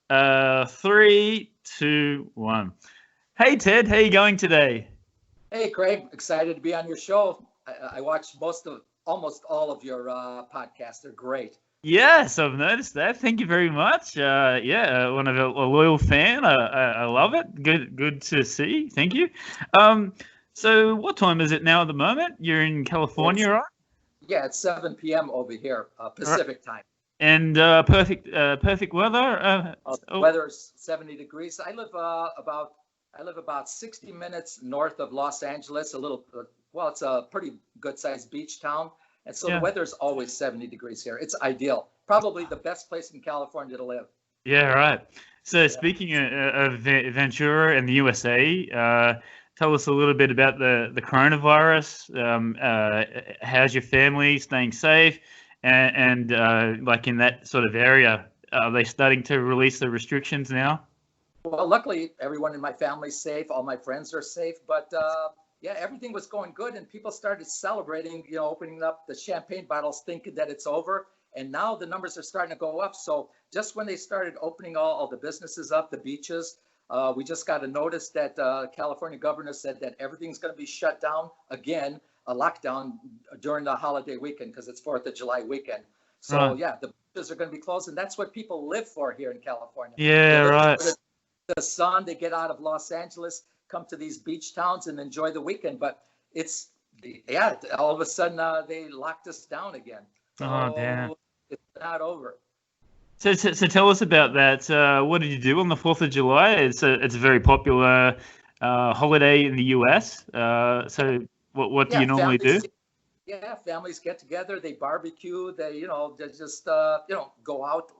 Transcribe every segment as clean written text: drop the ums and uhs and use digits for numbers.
Three, two, one. Hey Ted, how you going today? Hey, Craig, excited to be on your show. I watched almost all of your podcasts. They're great. Yes, I've noticed that. Thank you very much. One of a loyal fan. I love it. Good to see. Thank you. Um, so what time is it now at the moment? You're in California, It's right? Yeah, it's 7 p.m. over here, Right. Pacific time. And perfect weather. Oh, Weather's 70 degrees. I live about 60 minutes north of Los Angeles. Well, it's a pretty good sized beach town, and so the yeah. weather's always 70 degrees here. It's ideal. Probably the best place in California to live. Yeah, right. So Yeah. speaking of Ventura and the USA, tell us a little bit about the coronavirus. How's your family staying safe? And like in that sort of area, are they starting to release the restrictions now? Well, luckily, everyone in my family's safe. All my friends are safe. But yeah, everything was going good, and people started celebrating. Opening up the champagne bottles, thinking that it's over. And now the numbers are starting to go up. So just when they started opening all the businesses up, the beaches, we just got a notice that California governor said that everything's going to be shut down again, a lockdown during the holiday weekend because it's 4th of July weekend. So Right. yeah, the beaches are going to be closed, and that's what people live for here in California. They Yeah, live right. for the sun. They get out of Los Angeles, come to these beach towns, and enjoy the weekend. But it's yeah, all of a sudden they locked us down again. Oh, damn. So it's not over. So tell us about that. What did you do on the 4th of July? It's a very popular holiday in the US. So what do Yeah, you normally do? families get together. They barbecue. They just go out,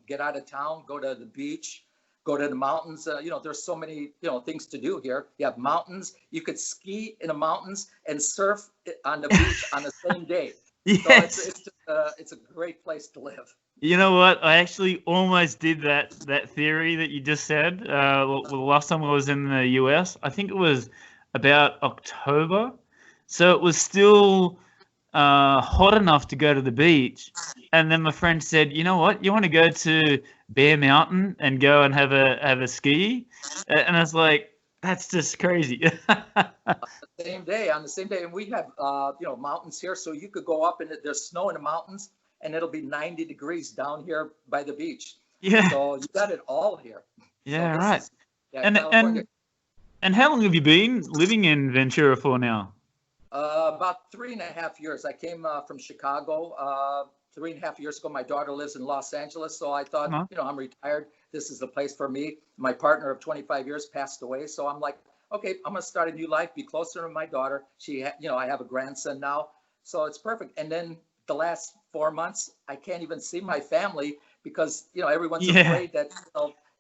get out of town, go to the beach, go to the mountains. There's so many things to do here. You have mountains. You could ski in the mountains and surf on the beach on the same day. So Yes. it's a great place to live. You know what? I actually almost did that theory that you just said. The last time I was in the US, I think it was about October. So it was still hot enough to go to the beach. And then my friend said, "You know what? You want to go to Bear Mountain and go and have a ski?" And I was like, "That's just crazy." On the same day, and we have mountains here, so you could go up and there's snow in the mountains, and it'll be 90 degrees down here by the beach. Yeah, So you got it all here. So yeah, this right. is yeah, And California. and and how long have you been living in Ventura for now? About 3.5 years. I came from Chicago 3.5 years ago. My daughter lives in Los Angeles, so I thought, Uh-huh. I'm retired. This is the place for me. My partner of 25 years passed away, so I'm like, okay, I'm gonna start a new life, be closer to my daughter. I have a grandson now, so it's perfect. And then the last 4 months, I can't even see my family because everyone's Yeah. afraid that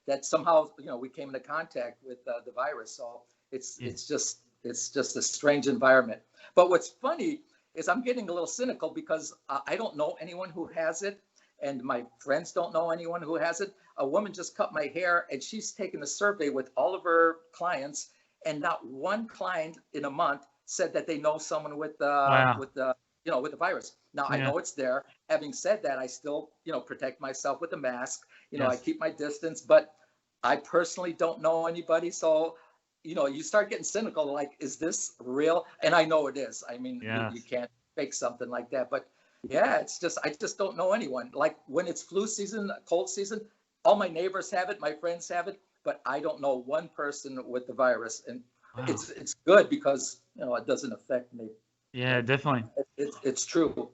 that somehow we came into contact with the virus. So it's Yeah. it's just it's just a strange environment. But what's funny is I'm getting a little cynical because I don't know anyone who has it, and my friends don't know anyone who has it. A woman just cut my hair, and she's taken a survey with all of her clients, and not one client in a month said that they know someone Wow. with the virus. Now I Yeah. know it's there. Having said that, I still protect myself with a mask. I Yes. keep my distance, but I personally don't know anybody. So you start getting cynical, like, is this real? And I know it is. I mean, you Yes. can't fake something like that. But yeah, I just don't know anyone. Like when it's flu season, cold season, all my neighbors have it, my friends have it, but I don't know one person with the virus. And Wow. it's good because it doesn't affect me. Yeah, But definitely. it's true.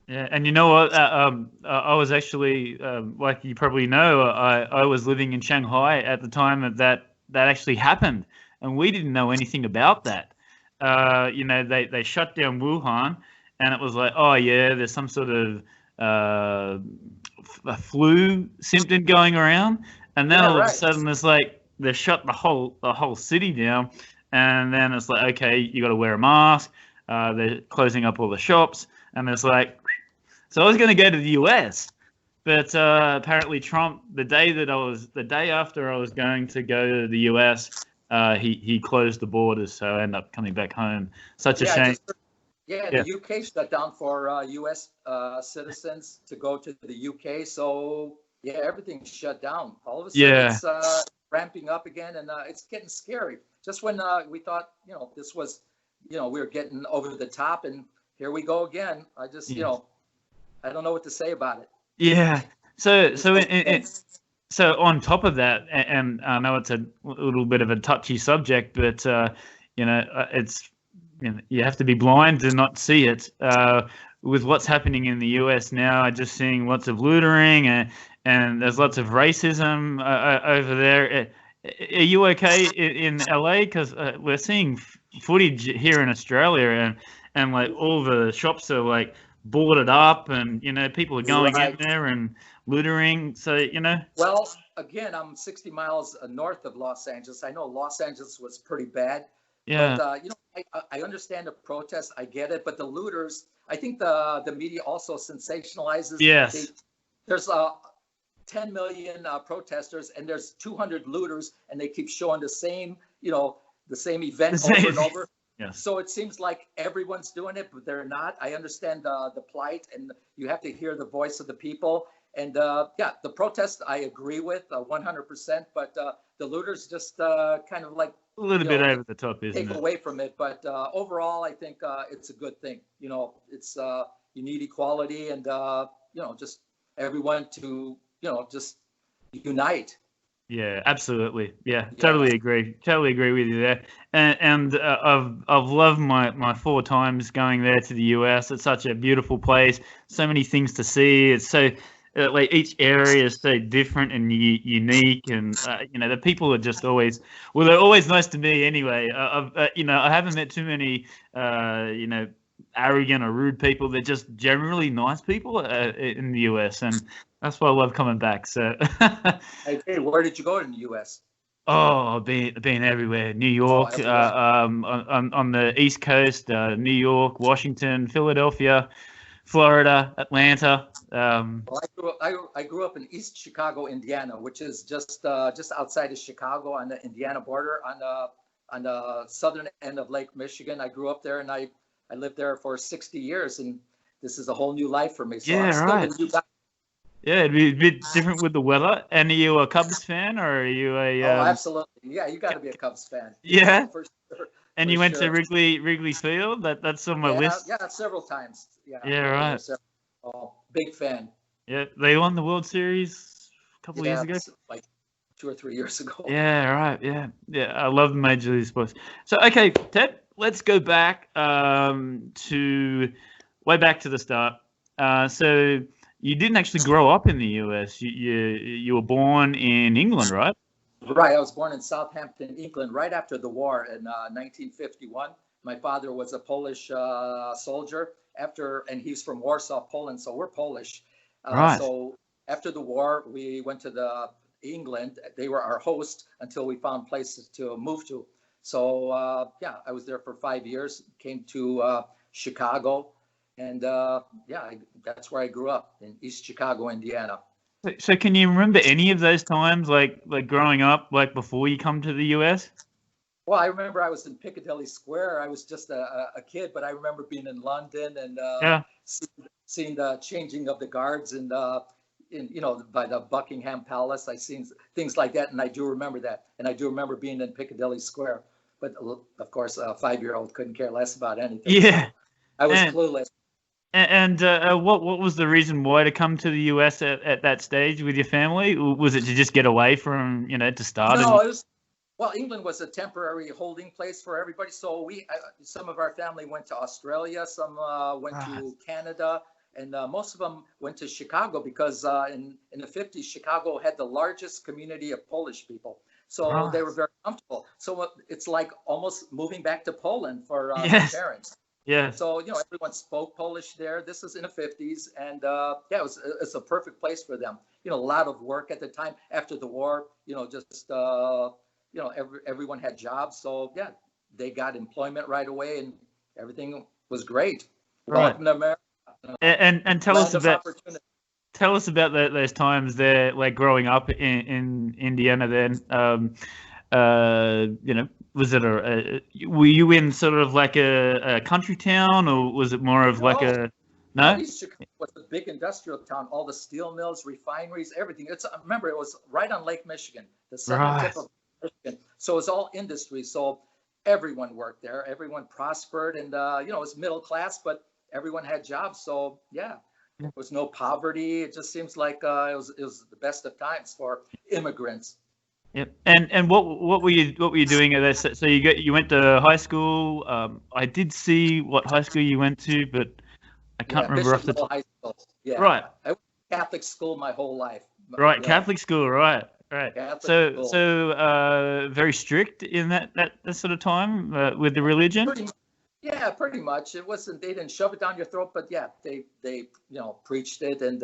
Yeah, and you know what? I was actually, like you probably know, I was living in Shanghai at the time that actually happened, and we didn't know anything about that. They shut down Wuhan, and it was like, oh yeah, there's some sort of uh, a flu symptom going around, and then Yeah, all of a right. sudden it's like they shut the whole city down, and then it's like, okay, you got to wear a mask. They're closing up all the shops, and it's like, so I was going to go to the US, but apparently Trump, the day after I was going to go to the US, he closed the borders, so I ended up coming back home. Such a Yeah, I shame. just Yeah, the Yeah, UK shut down for U.S. Citizens to go to the UK. So Yeah, everything's shut down. All of a sudden, Yeah. it's ramping up again, and it's getting scary. Just when we thought, this was, we were getting over the top, and here we go again. I just, I don't know what to say about it. Yeah. So on top of that, and I know it's a little bit of a touchy subject, but it's you have to be blind to not see it. With what's happening in the US now, just seeing lots of loitering and there's lots of racism over there. Are you okay in LA? Because we're seeing footage here in Australia, and like all the shops are like boarded up, and people are going in there and loitering. So Well, again, I'm 60 miles north of Los Angeles. I know Los Angeles was pretty bad. Yeah. But I understand the protest. I get it. But the looters, I think the media also sensationalizes. Yes. There's 10 million protesters, and there's 200 looters, and they keep showing the same event over and over. Yes. So it seems like everyone's doing it, but they're not. I understand the plight, and you have to hear the voice of the people. And the protest I agree with 100%, but the looters just kind of like a little bit over the top, isn't it? Take away from it. But overall, I think it's a good thing. It's you need equality, and just everyone to just unite. Yeah, absolutely. Yeah, totally agree. Totally agree with you there. And I've loved my 4 times going there to the US. It's such a beautiful place. So many things to see. It's so like each area is so different and unique, and the people are just always they're always nice to me anyway. I haven't met too many arrogant or rude people. They're just generally nice people in the US, and that's why I love coming back. So hey, where did you go in the US? Oh, I've been everywhere. New York, on the East Coast, New York, Washington, Philadelphia, Florida, Atlanta. Well, I grew up in East Chicago, Indiana, which is just outside of Chicago on the Indiana border, on the southern end of Lake Michigan. I grew up there, and I lived there for 60 years, and this is a whole new life for me. So yeah, I'm still right. a new guy. Yeah, it'd be a bit different with the weather. And are you a Cubs fan, or are you a? Oh, absolutely. Yeah, you got to be a Cubs fan. Yeah. For sure. And you went to Wrigley Field. That's on my list. Yeah, several times. Yeah. Yeah, right. Oh, big fan. Yeah, they won the World Series a couple of years ago. Like 2 or 3 years ago. Yeah, right. Yeah. I love Major League Sports. So, okay, Ted, let's go back way back to the start. So you didn't actually grow up in the US. You were born in England, right? Right. I was born in Southampton, England, right after the war in 1951. My father was a Polish soldier and he's from Warsaw, Poland. So we're Polish. Right. So after the war, we went to England. They were our host until we found places to move to. So I was there for 5 years. Came to Chicago, and that's where I grew up, in East Chicago, Indiana. So can you remember any of those times, like growing up, like before you come to the US? Well, I remember I was in Piccadilly Square. I was just a kid, but I remember being in London and seeing the changing of the guards and by the Buckingham Palace. I seen things like that, and I do remember that. And I do remember being in Piccadilly Square. But of course, a 5-year-old couldn't care less about anything. Yeah, so I was clueless. And what was the reason why to come to the US at that stage with your family? Was it to just get away from to start? No, it was. Well, England was a temporary holding place for everybody. So some of our family went to Australia, some went to Canada, and most of them went to Chicago because in the 50s, Chicago had the largest community of Polish people. So they were very comfortable. So it's like almost moving back to Poland for my parents. Yeah. So, everyone spoke Polish there. This was in the 50s. And it's a perfect place for them. A lot of work at the time after the war, everyone had jobs. So, they got employment right away and everything was great. Right. Welcome to America. And tell us about those times there, like growing up in Indiana then. Was it were you in sort of like a country town, or was it more of like a No? East Chicago was a big industrial town. All the steel mills, refineries, everything. Remember, it was right on Lake Michigan, the southern tip of Michigan. So it's all industry. So everyone worked there. Everyone prospered, and it was middle class, but everyone had jobs. So yeah, there was no poverty. It just seems like it was the best of times for immigrants. Yep. And what were you doing at that? So you went to high school. I did see what high school you went to, but I can't remember off the top. High school. Yeah. Right. I went to Catholic school my whole life. Right. Yeah. Catholic school. Right. Catholic So school. very strict in that sort of time with the religion. Pretty much. It wasn't. They didn't shove it down your throat, but yeah, they preached it, and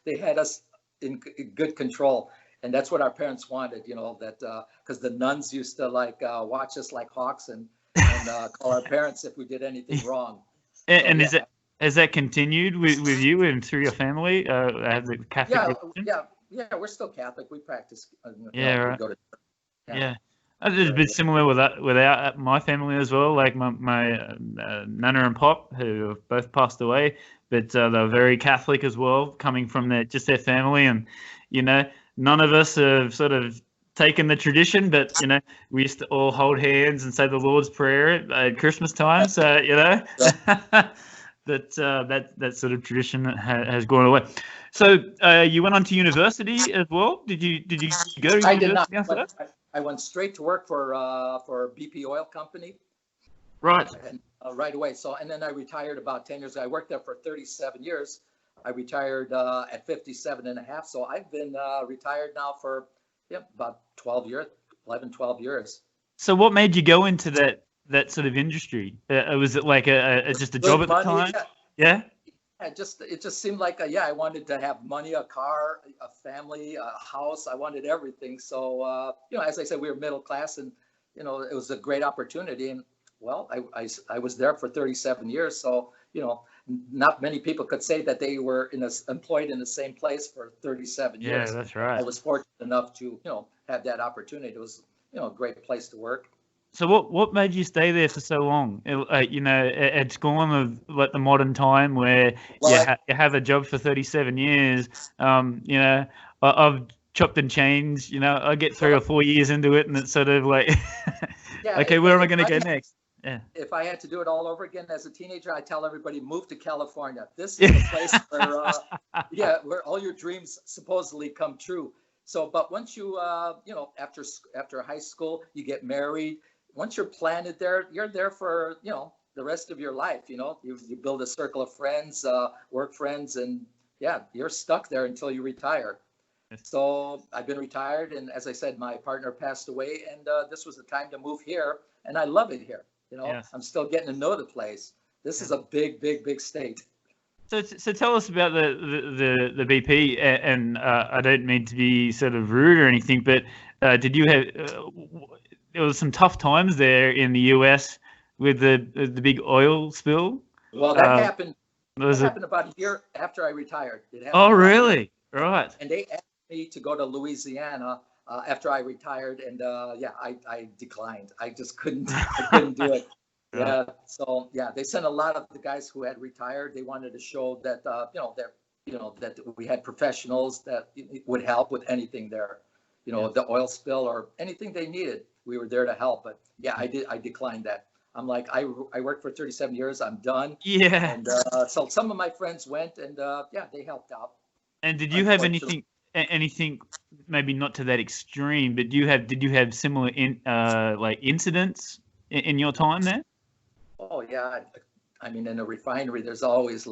they had us in good control. And that's what our parents wanted, that because the nuns used to watch us like hawks and call our parents if we did anything wrong. And has that continued with you and through your family? The Catholic religion? Yeah, we're still Catholic. We practice. Right. We go to church. Yeah. It's a bit similar with my family as well. Like my Nana and Pop, who have both passed away, but they're very Catholic as well, coming from their family, and none of us have sort of taken the tradition, but we used to all hold hands and say the Lord's Prayer at Christmas time. So that sort of tradition has gone away. So you went on to university as well. Did you go to university? I did not. After that? I went straight to work for BP Oil Company. Right. And, right away. And then I retired about 10 years ago. I worked there for 37 years. I retired at 57 and a half. So I've been retired now for about 12 years. So what made you go into that sort of industry? Was it like just a job at the time? Yeah. It just seemed like I wanted to have money, a car, a family, a house. I wanted everything. So as I said, we were middle class, and it was a great opportunity. And well, I was there for 37 years. So not many people could say that they were employed in the same place for 37 years. Yeah, that's right. I was fortunate enough to have that opportunity. It was a great place to work. So what made you stay there for so long? It's gone of like the modern time where you have a job for 37 years. I've chopped and changed. I get 3 or 4 years into it, and it's sort of like, okay, where am I going to go next? Yeah. If I had to do it all over again as a teenager, I tell everybody, move to California. This is the place where all your dreams supposedly come true. So, but once you, after high school, you get married. Once you're planted there, you're there for, the rest of your life. You build a circle of friends, work friends, and you're stuck there until you retire. So I've been retired. And as I said, my partner passed away, and this was the time to move here. And I love it here. I'm still getting to know the place. This is a big, big, big state. So tell us about the BP, and I don't mean to be sort of rude or anything, but did you have there was some tough times there in the US with the big oil spill? Well, that happened. That happened about a year after I retired. Oh, really? Right. And they asked me to go to Louisiana after I retired, and I declined. I just couldn't do it. Yeah. So they sent a lot of the guys who had retired. They wanted to show that that we had professionals that would help with anything there. The oil spill or anything they needed, we were there to help. But I declined that. I'm like, I worked for 37 years. I'm done. Yeah. And so some of my friends went, and they helped out. And did you have anything maybe not to that extreme, but did you have similar incidents in your time there? Oh yeah, I mean, in a refinery, there's always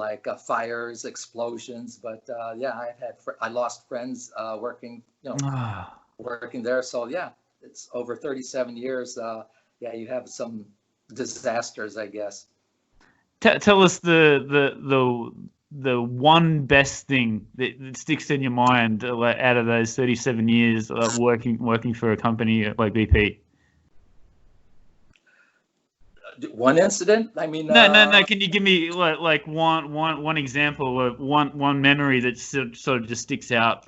fires, explosions. But I lost friends working, working there. So it's over 37 years. You have some disasters, I guess. Tell us the one best thing that sticks in your mind out of those 37 years of working for a company like BP. One incident? I mean, no. Can you give me like one example of one memory that sort of just sticks out?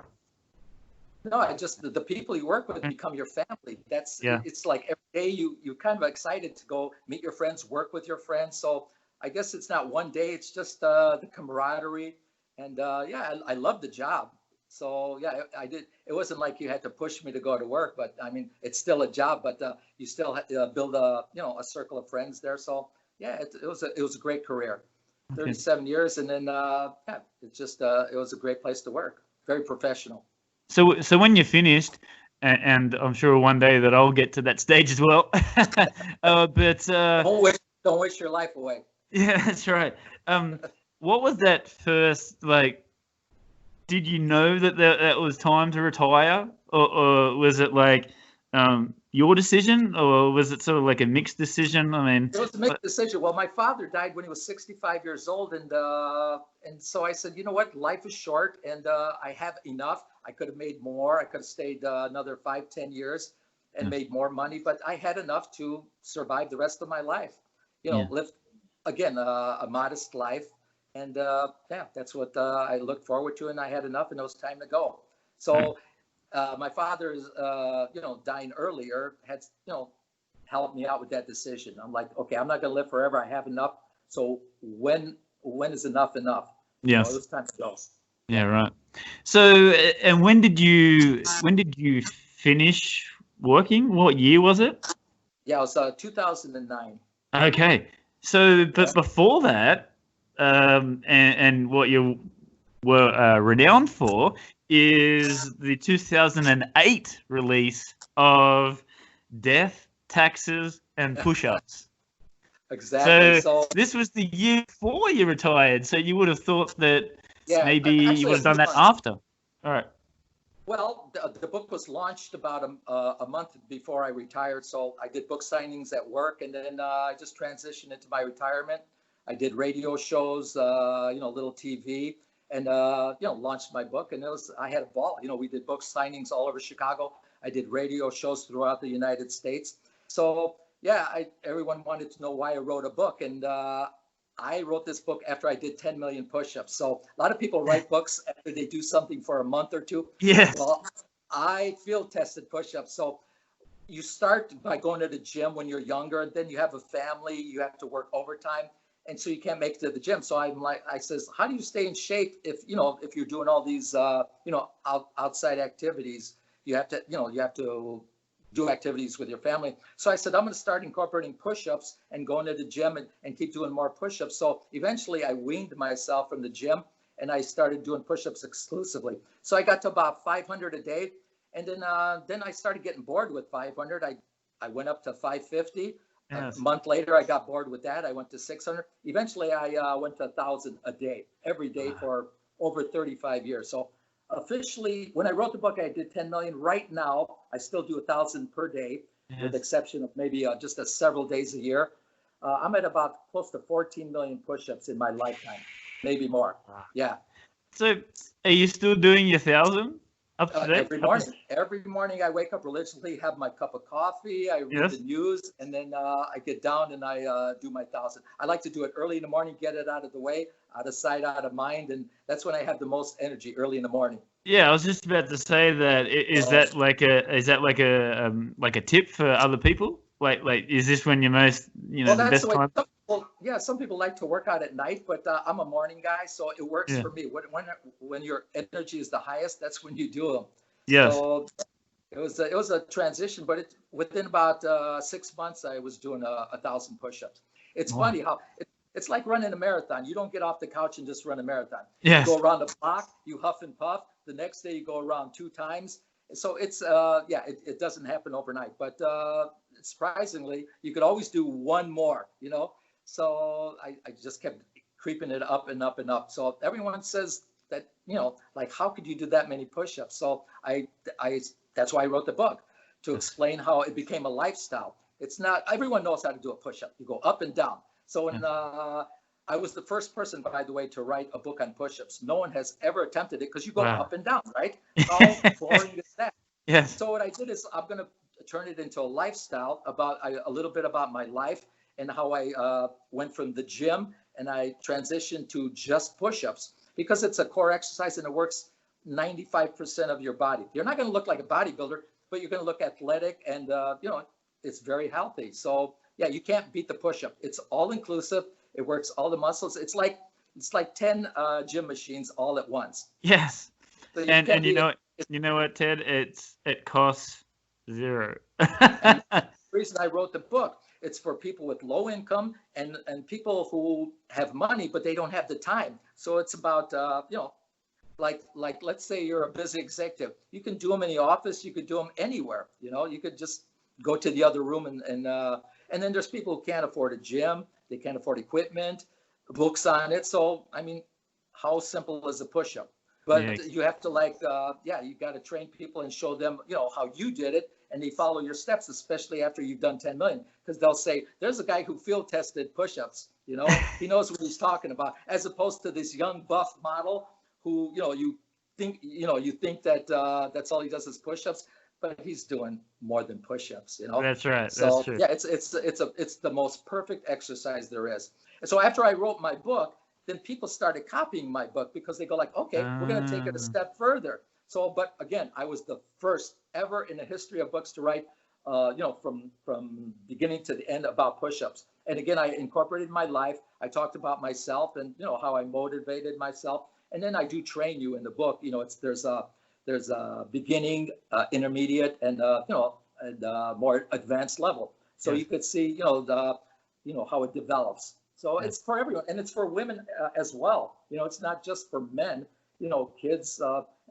No, the people you work with become your family. It's like every day you kind of excited to go meet your friends, work with your friends. So I guess it's not one day. It's just the camaraderie. And yeah, I love the job. So yeah, I did. It wasn't like you had to push me to go to work, but I mean, it's still a job, but you still had to build a circle of friends there. So yeah, it was a great career, Okay. 37 years. And then, yeah, it was a great place to work. Very professional. So when you're finished, and I'm sure one day that I'll get to that stage as well. But Don't wish your life away. yeah, that's right. What was that first like? Did you know that was time to retire, or was it like your decision, or was it sort of like a mixed decision? I mean, It was a mixed decision. Well, my father died when he was 65 years old, and so I said, you know what, life is short, and I have enough. I could have made more. I could have stayed another 5, 10 years and made more money, but I had enough to survive the rest of my life. Live again a modest life, and yeah, that's what I looked forward to, and I had enough, and it was time to go. So. My father's, dying earlier had, helped me out with that decision. I'm like, okay, I'm not going to live forever. I have enough. So when is enough enough? yes, It was time to go. yeah, right. So, and when did you finish working? What year was it? Yeah, it was 2009. Okay, so but before that, and what you were renowned for is the 2008 release of Death, Taxes, and Push-Ups. Exactly. So this was the year before you retired. So you would have thought that maybe you would have done that after. All right. Well, the book was launched about a month before I retired. So I did book signings at work, and then I just transitioned into my retirement. I did radio shows, little TV, and launched my book. And I had a ball. We did book signings all over Chicago. I did radio shows throughout the United States. So yeah, everyone wanted to know why I wrote a book, and I wrote this book after I did 10 million push-ups. So a lot of people write books after they do something for a month or two. Yes. Well, I field tested push-ups. So you start by going to the gym when you're younger, and then you have a family, you have to work overtime, and so you can't make it to the gym. So I says, how do you stay in shape if you're doing all these outside activities? You have to do activities with your family. So I said, I'm going to start incorporating push-ups and going to the gym and keep doing more push-ups. So eventually I weaned myself from the gym, and I started doing push-ups exclusively. So I got to about 500 a day. And then I started getting bored with 500. I went up to 550. Yes. A month later, I got bored with that. I went to 600. Eventually, I went to 1,000 a day, every day for over 35 years. So officially, when I wrote the book, I did 10 million. Right now, I still do 1,000 per day, with the exception of maybe just several days a year. I'm at about close to 14 million push-ups in my lifetime, maybe more. Yeah. So are you still doing your 1,000 up to date? Every morning I wake up religiously, have my cup of coffee, I read the news, and then I get down and I do my 1,000. I like to do it early in the morning, get it out of the way, out of sight, out of mind, and that's when I have the most energy, early in the morning. Yeah, I was just about to say that. Is that like a tip for other people? Like is this when you're most the best time? Some people like to work out at night, but I'm a morning guy, so it works for me. When your energy is the highest, that's when you do them. Yes. So it was a transition, but within about 6 months, I was doing 1,000 push-ups. It's funny how it's like running a marathon. You don't get off the couch and just run a marathon. Yes. You go around the block, you huff and puff. The next day you go around 2 times. So it's it doesn't happen overnight, but surprisingly, you could always do one more. So I just kept creeping it up and up and up. So everyone says that, like, how could you do that many push-ups? So that's why I wrote the book, to explain how it became a lifestyle. It's not, everyone knows how to do a push-up. You go up and down. So when I was the first person, by the way, to write a book on push-ups. No one has ever attempted it because you go up and down, right? How boring is that? Yes. So what I did is I'm going to turn it into a lifestyle, about a little bit about my life and how I went from the gym and I transitioned to just push-ups, because it's a core exercise and it works 95% of your body. You're not going to look like a bodybuilder, but you're going to look athletic, and it's very healthy. So yeah, you can't beat the push-up. It's all inclusive. It works all the muscles. It's like 10 gym machines all at once. Yes. So And you know what, Ted? It costs zero. and the reason I wrote the book, it's for people with low income and people who have money, but they don't have the time. So it's about, like let's say you're a busy executive. You can do them in the office. You could do them anywhere. You could just go to the other room and then there's people who can't afford a gym. They can't afford equipment, books on it. So, I mean, how simple is a push-up? But you have to you got to train people and show them, how you did it, and they follow your steps, especially after you've done 10 million, because they'll say, there's a guy who field tested push-ups, he knows what he's talking about, as opposed to this young buff model who, you think that that's all he does is push-ups, but he's doing more than push-ups, That's right. So that's true. yeah, it's the most perfect exercise there is. And so after I wrote my book, then people started copying my book because they go like, okay, we're going to take it a step further. So, but again, I was the first ever in the history of books to write, from beginning to the end about push-ups. And again, I incorporated my life. I talked about myself and, how I motivated myself. And then I do train you in the book. There's a beginning, intermediate, and, more advanced level. So you could see, how it develops. So it's for everyone, and it's for women as well. It's not just for men, kids,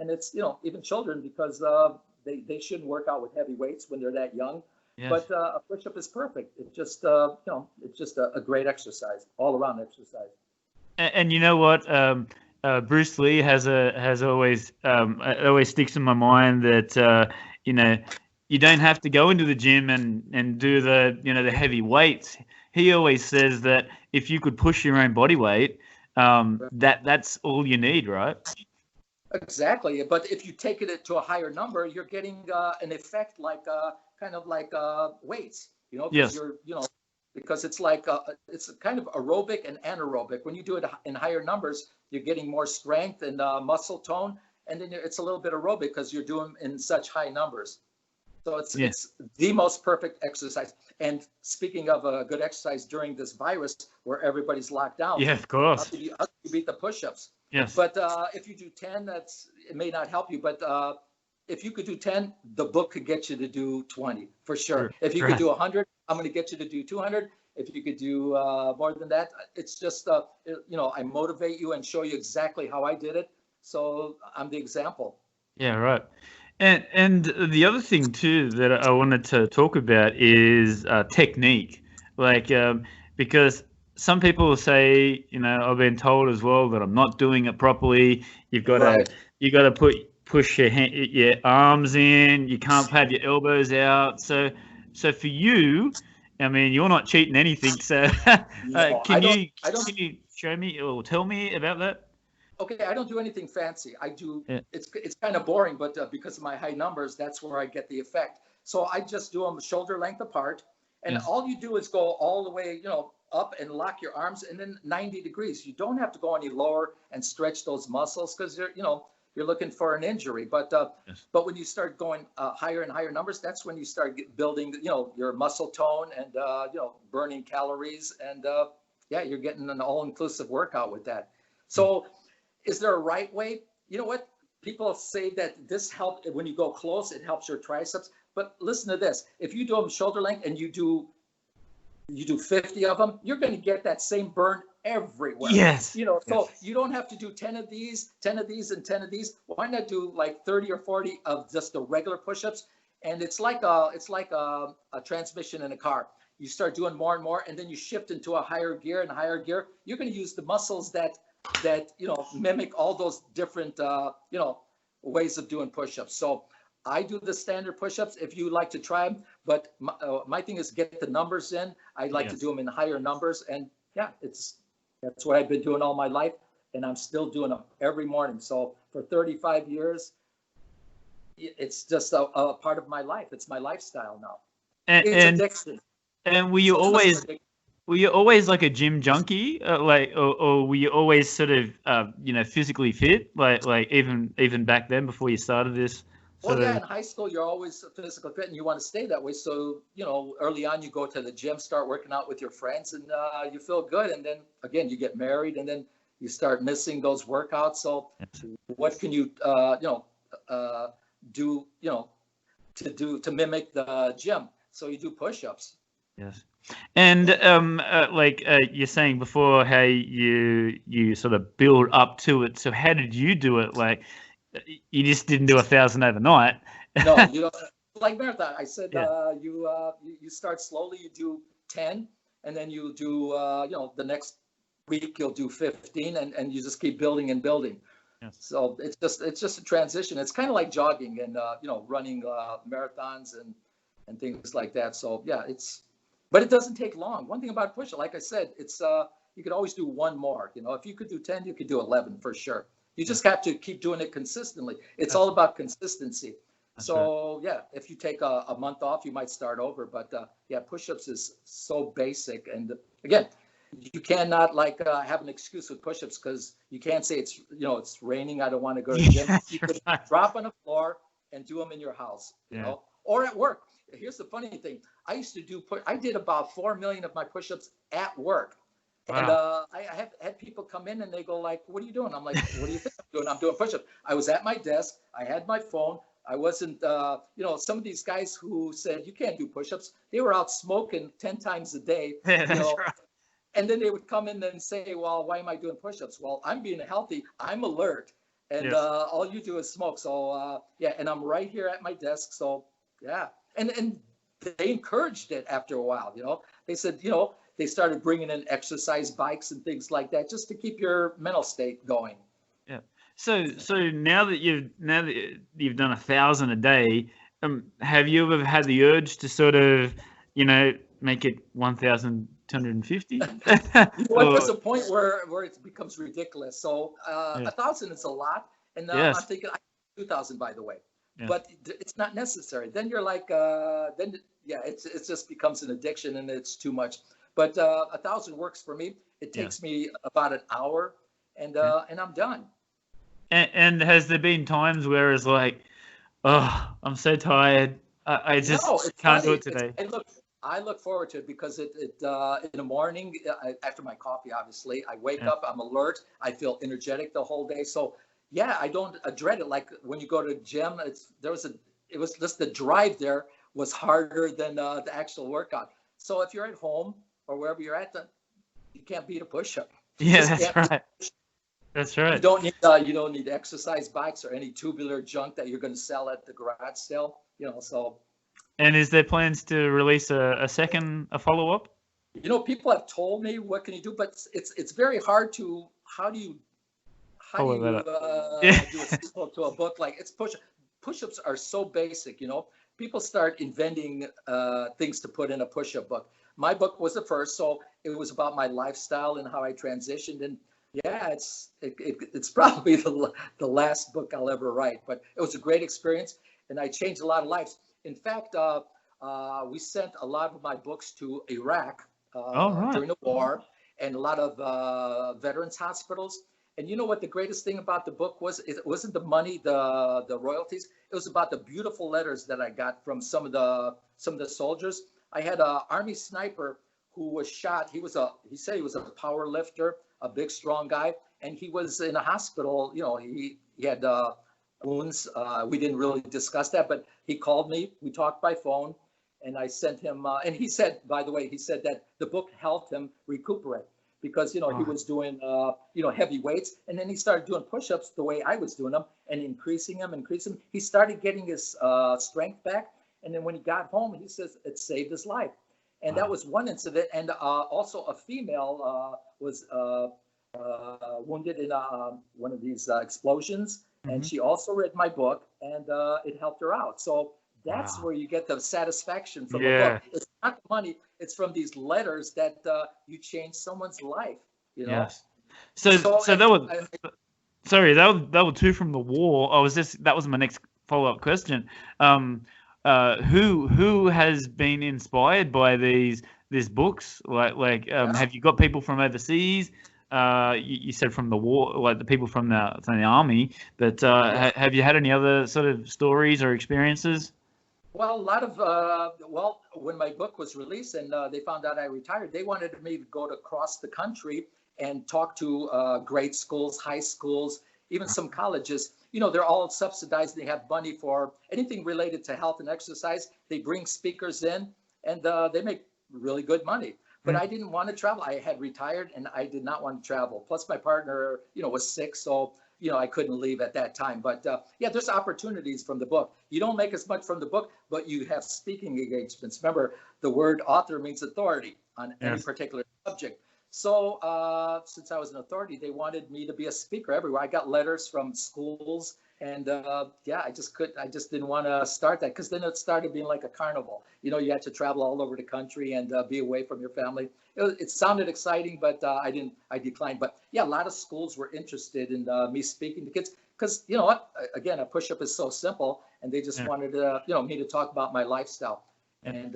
and it's, even children, because they shouldn't work out with heavy weights when they're that young. Yes. But a push-up is perfect. It's just, it's just a great exercise, all-around exercise. And you know what? Bruce Lee has always it always sticks in my mind that you don't have to go into the gym and do the heavy weights. He always says that if you could push your own body weight, that's all you need, right? Exactly. But if you take it to a higher number, you're getting an effect like kind of like weights, Yes. Because it's like it's kind of aerobic and anaerobic. When you do it in higher numbers, you're getting more strength and muscle tone, and then it's a little bit aerobic because you're doing in such high numbers. So it's the most perfect exercise. And speaking of a good exercise during this virus where everybody's locked down, yeah, of course, how do you beat the push-ups? Yes. But if you do 10, it may not help you. But if you could do 10, the book could get you to do 20 for sure. If you could do 100, I'm going to get you to do 200. If you could do more than that, it's just, I motivate you and show you exactly how I did it. So I'm the example. Yeah, right. And the other thing too that I wanted to talk about is technique, because some people will say, I've been told as well that I'm not doing it properly. You've got to push your arms in. You can't have your elbows out. So for you, I mean, you're not cheating anything. So can you show me or tell me about that? Okay, I don't do anything fancy. I do. Yeah. It's kind of boring, but because of my high numbers, that's where I get the effect. So I just do them shoulder length apart, and all you do is go all the way, up and lock your arms, and then 90 degrees. You don't have to go any lower and stretch those muscles because you're looking for an injury. But but when you start going higher and higher numbers, that's when you start building, your muscle tone and burning calories, and you're getting an all-inclusive workout with that. So. Is there a right way? You know what? People say that this helps when you go close, it helps your triceps. But listen to this. If you do them shoulder length and you do 50 of them, you're going to get that same burn everywhere. Yes. So you don't have to do 10 of these, and 10 of these. Why not do like 30 or 40 of just the regular push-ups? And it's like a transmission in a car. You start doing more and more, and then you shift into a higher gear and higher gear. You're going to use the muscles that mimic all those different ways of doing push-ups. So I do the standard push-ups if you like to try them, but my thing is get the numbers in. I like to do them in higher numbers, and that's what I've been doing all my life, and I'm still doing them every morning. So for 35 years, it's just a part of my life. It's my lifestyle now. It's addiction. And were you always like a gym junkie, or were you always sort of, physically fit, like even back then before you started this Well, yeah, in high school, you're always physically fit and you want to stay that way. So, early on, you go to the gym, start working out with your friends, and you feel good. And then again, you get married, and then you start missing those workouts. So, what can you, do, to mimic the gym? So you do push-ups. Yes. And you're saying before, how you sort of build up to it. So how did you do it? Like, you just didn't do 1,000 overnight. No, like marathon. I said, you start slowly. You do 10, and then you do, the next week you'll do 15, and you just keep building and building. Yes. So it's just a transition. It's kind of like jogging and running marathons and things like that. So yeah, but it doesn't take long. One thing about push-up, like I said, it's you could always do one more. If you could do 10, you could do 11 for sure. You just have to keep doing it consistently. It's all about consistency. So yeah, if you take a month off, you might start over. But push-ups is so basic. And again, you cannot have an excuse with push-ups, because you can't say it's raining, I don't want to go to the gym. You could drop on the floor and do them in your house, or at work. Here's the funny thing. I used to I did about 4 million of my push-ups at work. Wow. And I have had people come in and they go like, "What are you doing?" I'm like, "What do you think I'm doing?" I'm doing push-ups. I was at my desk. I had my phone. I wasn't, some of these guys who said you can't do push-ups, they were out smoking 10 times a day. That's right. And then they would come in and say, "Well, why am I doing push-ups?" Well, I'm being healthy. I'm alert. And all you do is smoke. So, and I'm right here at my desk. So, yeah. And they encouraged it after a while, They said, they started bringing in exercise bikes and things like that just to keep your mental state going. Yeah. So now that you've done 1,000 a day, have you ever had the urge to sort of, make it 1,250? There's a point where it becomes ridiculous. So 1,000 is a lot, and I'm thinking 2,000, by the way. Yeah. But it's not necessary. Then you're like, it just becomes an addiction and it's too much. But 1,000 works for me. It takes me about an hour, and I'm done. And has there been times where it's like, oh, I'm so tired, I just can't do it today? I look forward to it because it in the morning, after my coffee, obviously, I wake up, I'm alert, I feel energetic the whole day. So yeah, I don't dread it. Like when you go to the gym, it was just the drive there was harder than the actual workout. So if you're at home or wherever you're at, you can't beat a push-up. Yeah, that's right. That's right. You don't need exercise bikes or any tubular junk that you're going to sell at the garage sale. So. And is there plans to release a follow-up? People have told me what can you do, but it's very hard to. How do you do a sequel to a book? Like push-ups are so basic. People start inventing things to put in a push-up book. My book was the first, so it was about my lifestyle and how I transitioned. And yeah, it's probably the last book I'll ever write, but it was a great experience, and I changed a lot of lives. In fact, we sent a lot of my books to Iraq during the war, and a lot of veterans hospitals. And you know what the greatest thing about the book was? It wasn't the money, the royalties. It was about the beautiful letters that I got from some of the soldiers. I had an Army sniper who was shot. He said he was a power lifter, a big, strong guy, and he was in a hospital. He had wounds. We didn't really discuss that, but he called me. We talked by phone, and I sent him. And he said, by the way, that the book helped him recuperate because he was doing heavy weights, and then he started doing push-ups the way I was doing them and increasing them. He started getting his strength back, and then when he got home, he says it saved his life. And that was one incident. And also a female was wounded in one of these explosions. Mm-hmm. And she also read my book, and it helped her out. So that's where you get the satisfaction from the book. It's not the money. It's from these letters that you change someone's life. Yes. So that was... Sorry, that was two from the war. That was my next follow-up question. Who has been inspired by these books? Have you got people from overseas? You said from the war, like the people from the army. But have you had any other sort of stories or experiences? Well, a lot of, when my book was released and they found out I retired, they wanted me to go across the country and talk to grade schools, high schools, even some colleges. They're all subsidized. They have money for anything related to health and exercise. They bring speakers in and they make really good money. But I didn't want to travel. I had retired and I did not want to travel. Plus my partner, was sick. So, I couldn't leave at that time. But yeah, there's opportunities from the book. You don't make as much from the book, but you have speaking engagements. Remember, the word author means authority on any particular subject. So since I was an authority, they wanted me to be a speaker everywhere. I got letters from schools and I just didn't want to start that because then it started being like a carnival. You had to travel all over the country and be away from your family. It sounded exciting, but I declined. But yeah, a lot of schools were interested in me speaking to kids because you know what? Again, a push-up is so simple, and they just wanted me to talk about my lifestyle. And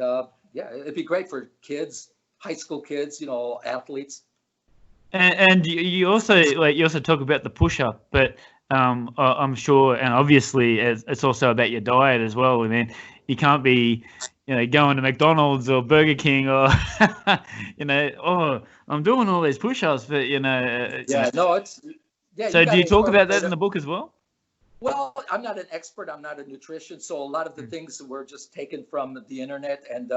it'd be great for kids, high school kids, athletes. And you also talk about the push-up, but I'm sure, and obviously, it's also about your diet as well. I mean, you can't be, going to McDonald's or Burger King or, I'm doing all these push-ups, but So do you talk about that in the book as well? Well, I'm not an expert. I'm not a nutrition, so a lot of the things were just taken from the internet and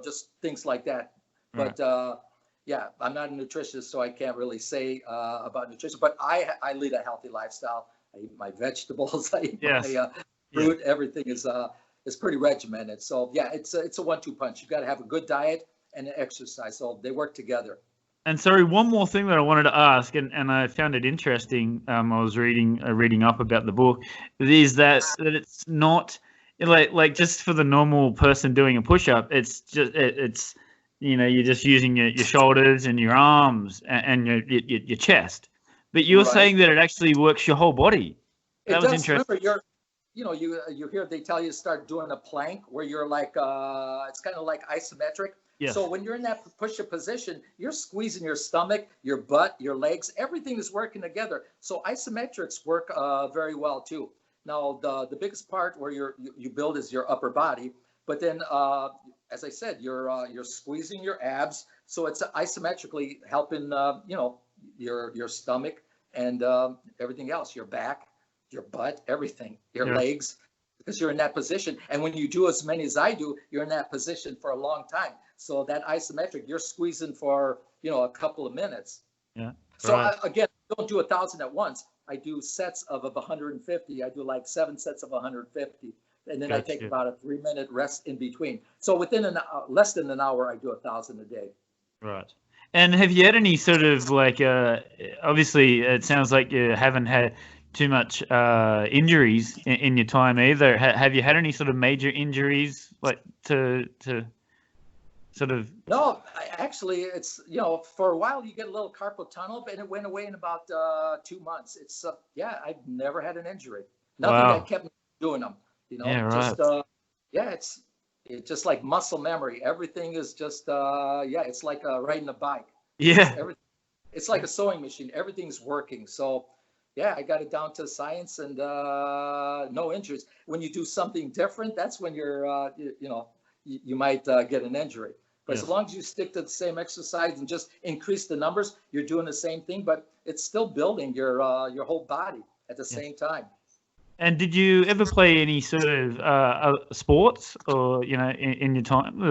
just things like that. But I'm not a nutritionist, so I can't really say about nutrition. But I lead a healthy lifestyle. I eat my vegetables. I eat my fruit. Everything is pretty regimented. So yeah, it's a 1-2 punch. You got to have a good diet and an exercise. So they work together. And sorry, one more thing that I wanted to ask, and I found it interesting. I was reading up about the book, is that it's not like just for the normal person doing a push-up. It's just you're just using your shoulders and your arms and your chest. But you're saying that it actually works your whole body. That was interesting. Remember, you hear they tell you to start doing a plank where you're like it's kind of like isometric. Yes. So when you're in that push-up position, you're squeezing your stomach, your butt, your legs, everything is working together. So isometrics work very well too. Now the biggest part where you build is your upper body, but then as I said, you're squeezing your abs, so it's isometrically helping your stomach and everything else, your back, your butt, everything, your legs, because you're in that position. And when you do as many as I do, you're in that position for a long time. So that isometric, you're squeezing for, a couple of minutes. Yeah. So again, I don't do 1,000 at once. I do sets of 150. I do like 7 sets of 150. And then I take about a 3-minute rest in between. So within less than an hour, I do 1,000 a day. Right. And have you had any sort of obviously it sounds like you haven't had too much injuries in your time either. Have you had any sort of major injuries to sort of? No, actually, it's for a while you get a little carpal tunnel, and it went away in about 2 months. It's I've never had an injury. Nothing that kept me doing them. It's just like muscle memory. Everything is just it's like riding a bike. It's like a sewing machine. Everything's working. So I got it down to science and no injuries. When you do something different, that's when you're you might get an injury. But as long as you stick to the same exercise and just increase the numbers, you're doing the same thing, but it's still building your whole body at the same time. And did you ever play any sort of sports or, in your time?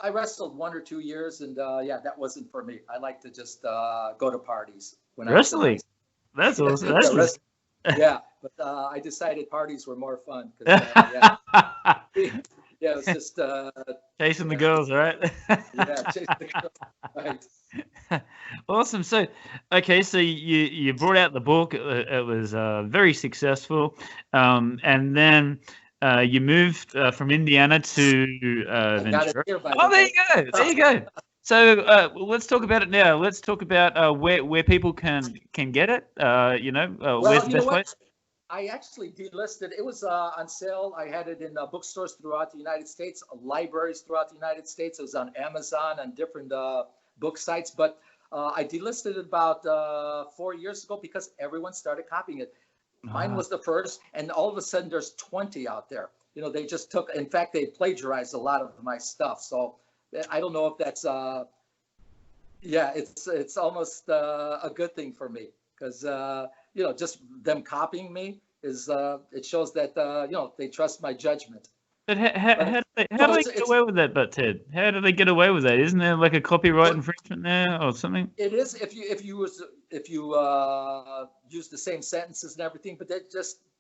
I wrestled 1 or 2 years and that wasn't for me. I like to just go to parties. Wrestling? That's awesome. But I decided parties were more fun. It was just chasing the girls, right? Chasing the girls, right. Awesome. So, so you brought out the book. It was very successful, and then you moved from Indiana to Ventura. There you go. So let's talk about it now. Let's talk about where people can get it. Where's the best place? I actually delisted. It was on sale. I had it in bookstores throughout the United States, libraries throughout the United States. It was on Amazon and different book sites. But I delisted it about 4 years ago because everyone started copying it. Mine was the first, and all of a sudden there's 20 out there. They just took, in fact, they plagiarized a lot of my stuff. So I don't know if that's, yeah, it's almost a good thing for me because, just them copying me is, it shows that, they trust my judgment. But how do they get away with that, but Ted? How do they get away with that? Isn't there like a copyright infringement there or something? It is if you use the same sentences and everything, but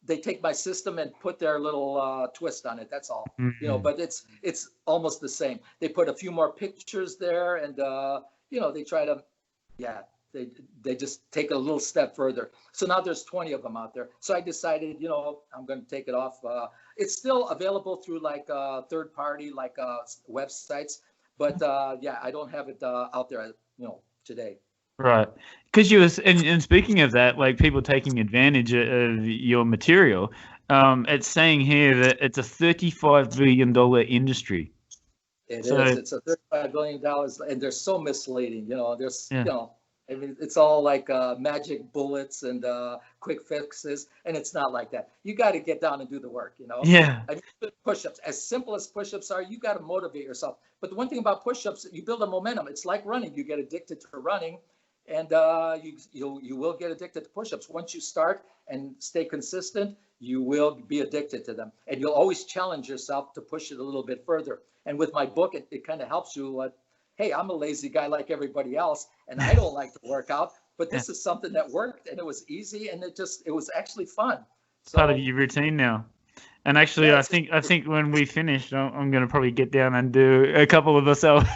they take my system and put their little twist on it. That's all. Mm-hmm. But it's almost the same. They put a few more pictures there, and they try to, yeah. They just take a little step further. So now there's 20 of them out there. So I decided, I'm going to take it off. It's still available through like third party, like websites. But yeah, I don't have it out there, today. Right. Because and speaking of that, like people taking advantage of your material, it's saying here that it's a $35 billion industry. It is. It's a $35 billion, and they're so misleading. I mean, it's all like magic bullets and quick fixes, and it's not like that. You got to get down and do the work, Yeah. I mean, push-ups, as simple as push-ups are, you got to motivate yourself. But the one thing about push-ups, you build a momentum. It's like running. You get addicted to running, and you will get addicted to push-ups. Once you start and stay consistent, you will be addicted to them, and you'll always challenge yourself to push it a little bit further. And with my book, it kind of helps you. Hey, I'm a lazy guy like everybody else, and I don't like to work out, but this is something that worked, and it was easy, and it was actually fun. So, part of your routine now. And actually, I think when we finish, I'm going to probably get down and do a couple of myself.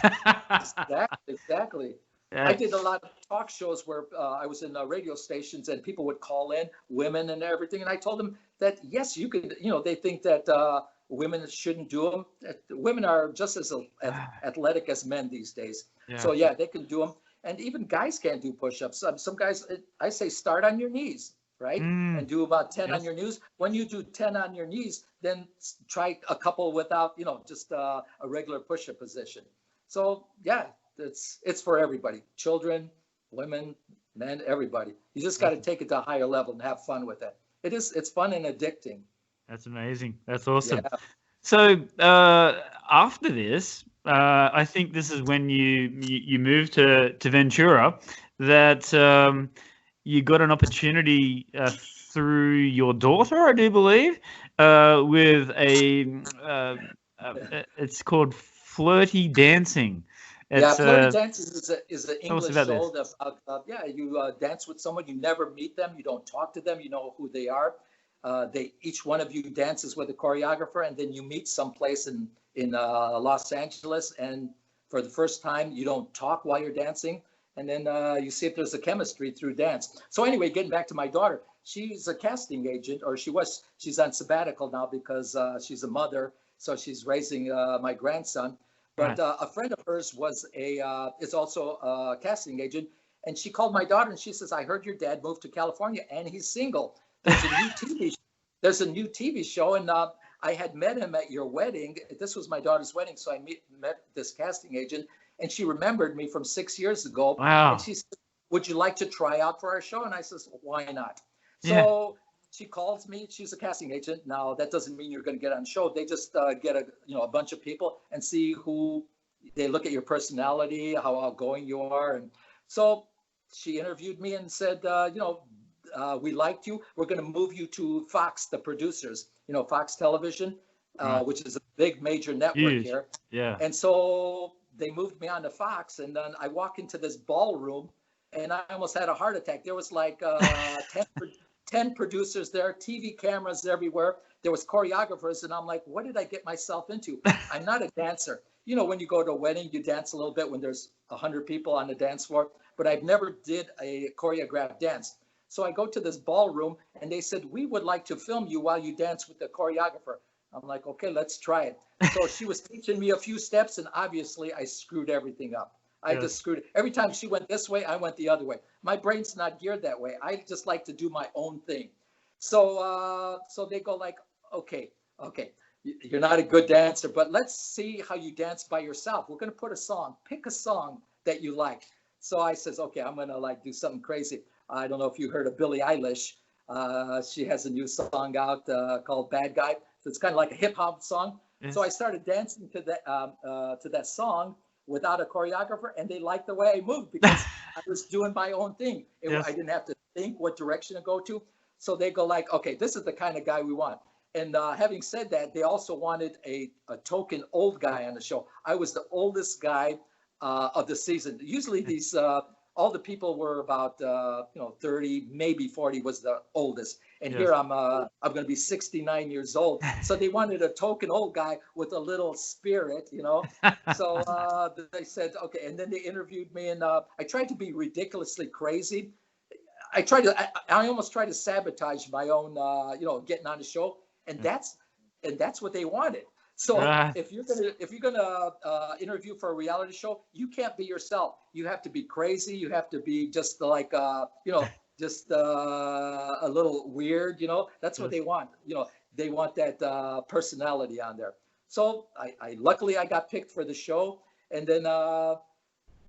Exactly. Yeah. I did a lot of talk shows where I was in radio stations, and people would call in, women and everything, and I told them that, yes, you could, they think that women shouldn't do them. Women are just as athletic as men these days. Yeah. So yeah, they can do them. And even guys can't do push-ups. Some guys, I say start on your knees, right? And do about 10 on your knees. When you do 10 on your knees, then try a couple without, just a regular push-up position. So yeah, it's for everybody. Children, women, men, everybody. You just got to take it to a higher level and have fun with it. It's fun and addicting. That's amazing. That's awesome. Yeah. So after this, I think this is when you moved to Ventura, that you got an opportunity through your daughter, I do believe, with it's called Flirty Dancing. Flirty Dancing is an English show that you dance with someone, you never meet them, you don't talk to them, you know who they are. Each one of you dances with a choreographer, and then you meet someplace in Los Angeles, and for the first time you don't talk while you're dancing, and then you see if there's a chemistry through dance. So anyway, getting back to my daughter, she's a casting agent, or she's on sabbatical now because she's a mother, so she's raising my grandson. But a friend of hers is also a casting agent, and she called my daughter and she says, "I heard your dad moved to California and he's single. There's a new TV show, and I had met him at your wedding. This was my daughter's wedding, so I met this casting agent, and she remembered me from 6 years ago. Wow. And she said, 'Would you like to try out for our show?' And I says, 'Why not?' So she calls me. She's a casting agent. Now that doesn't mean you're going to get on the show. They just get a bunch of people and see who. They look at your personality, how outgoing you are, and so she interviewed me and said, we liked you. We're going to move you to Fox, the producers, Fox Television, which is a big major network here. Yeah. And so they moved me on to Fox, and then I walk into this ballroom, and I almost had a heart attack. There was like 10 producers there, TV cameras everywhere. There was choreographers, and I'm like, what did I get myself into? I'm not a dancer. When you go to a wedding, you dance a little bit when there's 100 people on the dance floor, but I've never did a choreographed dance. So I go to this ballroom, and they said, "We would like to film you while you dance with the choreographer." I'm like, okay, let's try it. So she was teaching me a few steps, and obviously I screwed everything up. I just screwed it. Every time she went this way, I went the other way. My brain's not geared that way. I just like to do my own thing. So they go like, okay, you're not a good dancer, but let's see how you dance by yourself. We're going to put a song. Pick a song that you like. So I says, okay, I'm gonna like do something crazy. I don't know if you heard of Billie Eilish. She has a new song out called "Bad Guy." So it's kind of like a hip hop song. Yes. So I started dancing to that song without a choreographer, and they liked the way I moved because I was doing my own thing. Yes. I didn't have to think what direction to go to. So they go like, okay, this is the kind of guy we want. And having said that, they also wanted a token old guy on the show. I was the oldest guy of the season. Usually these all the people were about 30, maybe 40 was the oldest. And Yes. here I'm going to be 69 years old. So they wanted a token old guy with a little spirit, So they said, okay. And then they interviewed me, and I tried to be ridiculously crazy. I almost tried to sabotage my own, getting on the show. And that's what they wanted. So if you're gonna interview for a reality show, you can't be yourself. You have to be crazy. You have to be just like just a little weird. That's what they want. They want that personality on there. So I luckily I got picked for the show, and then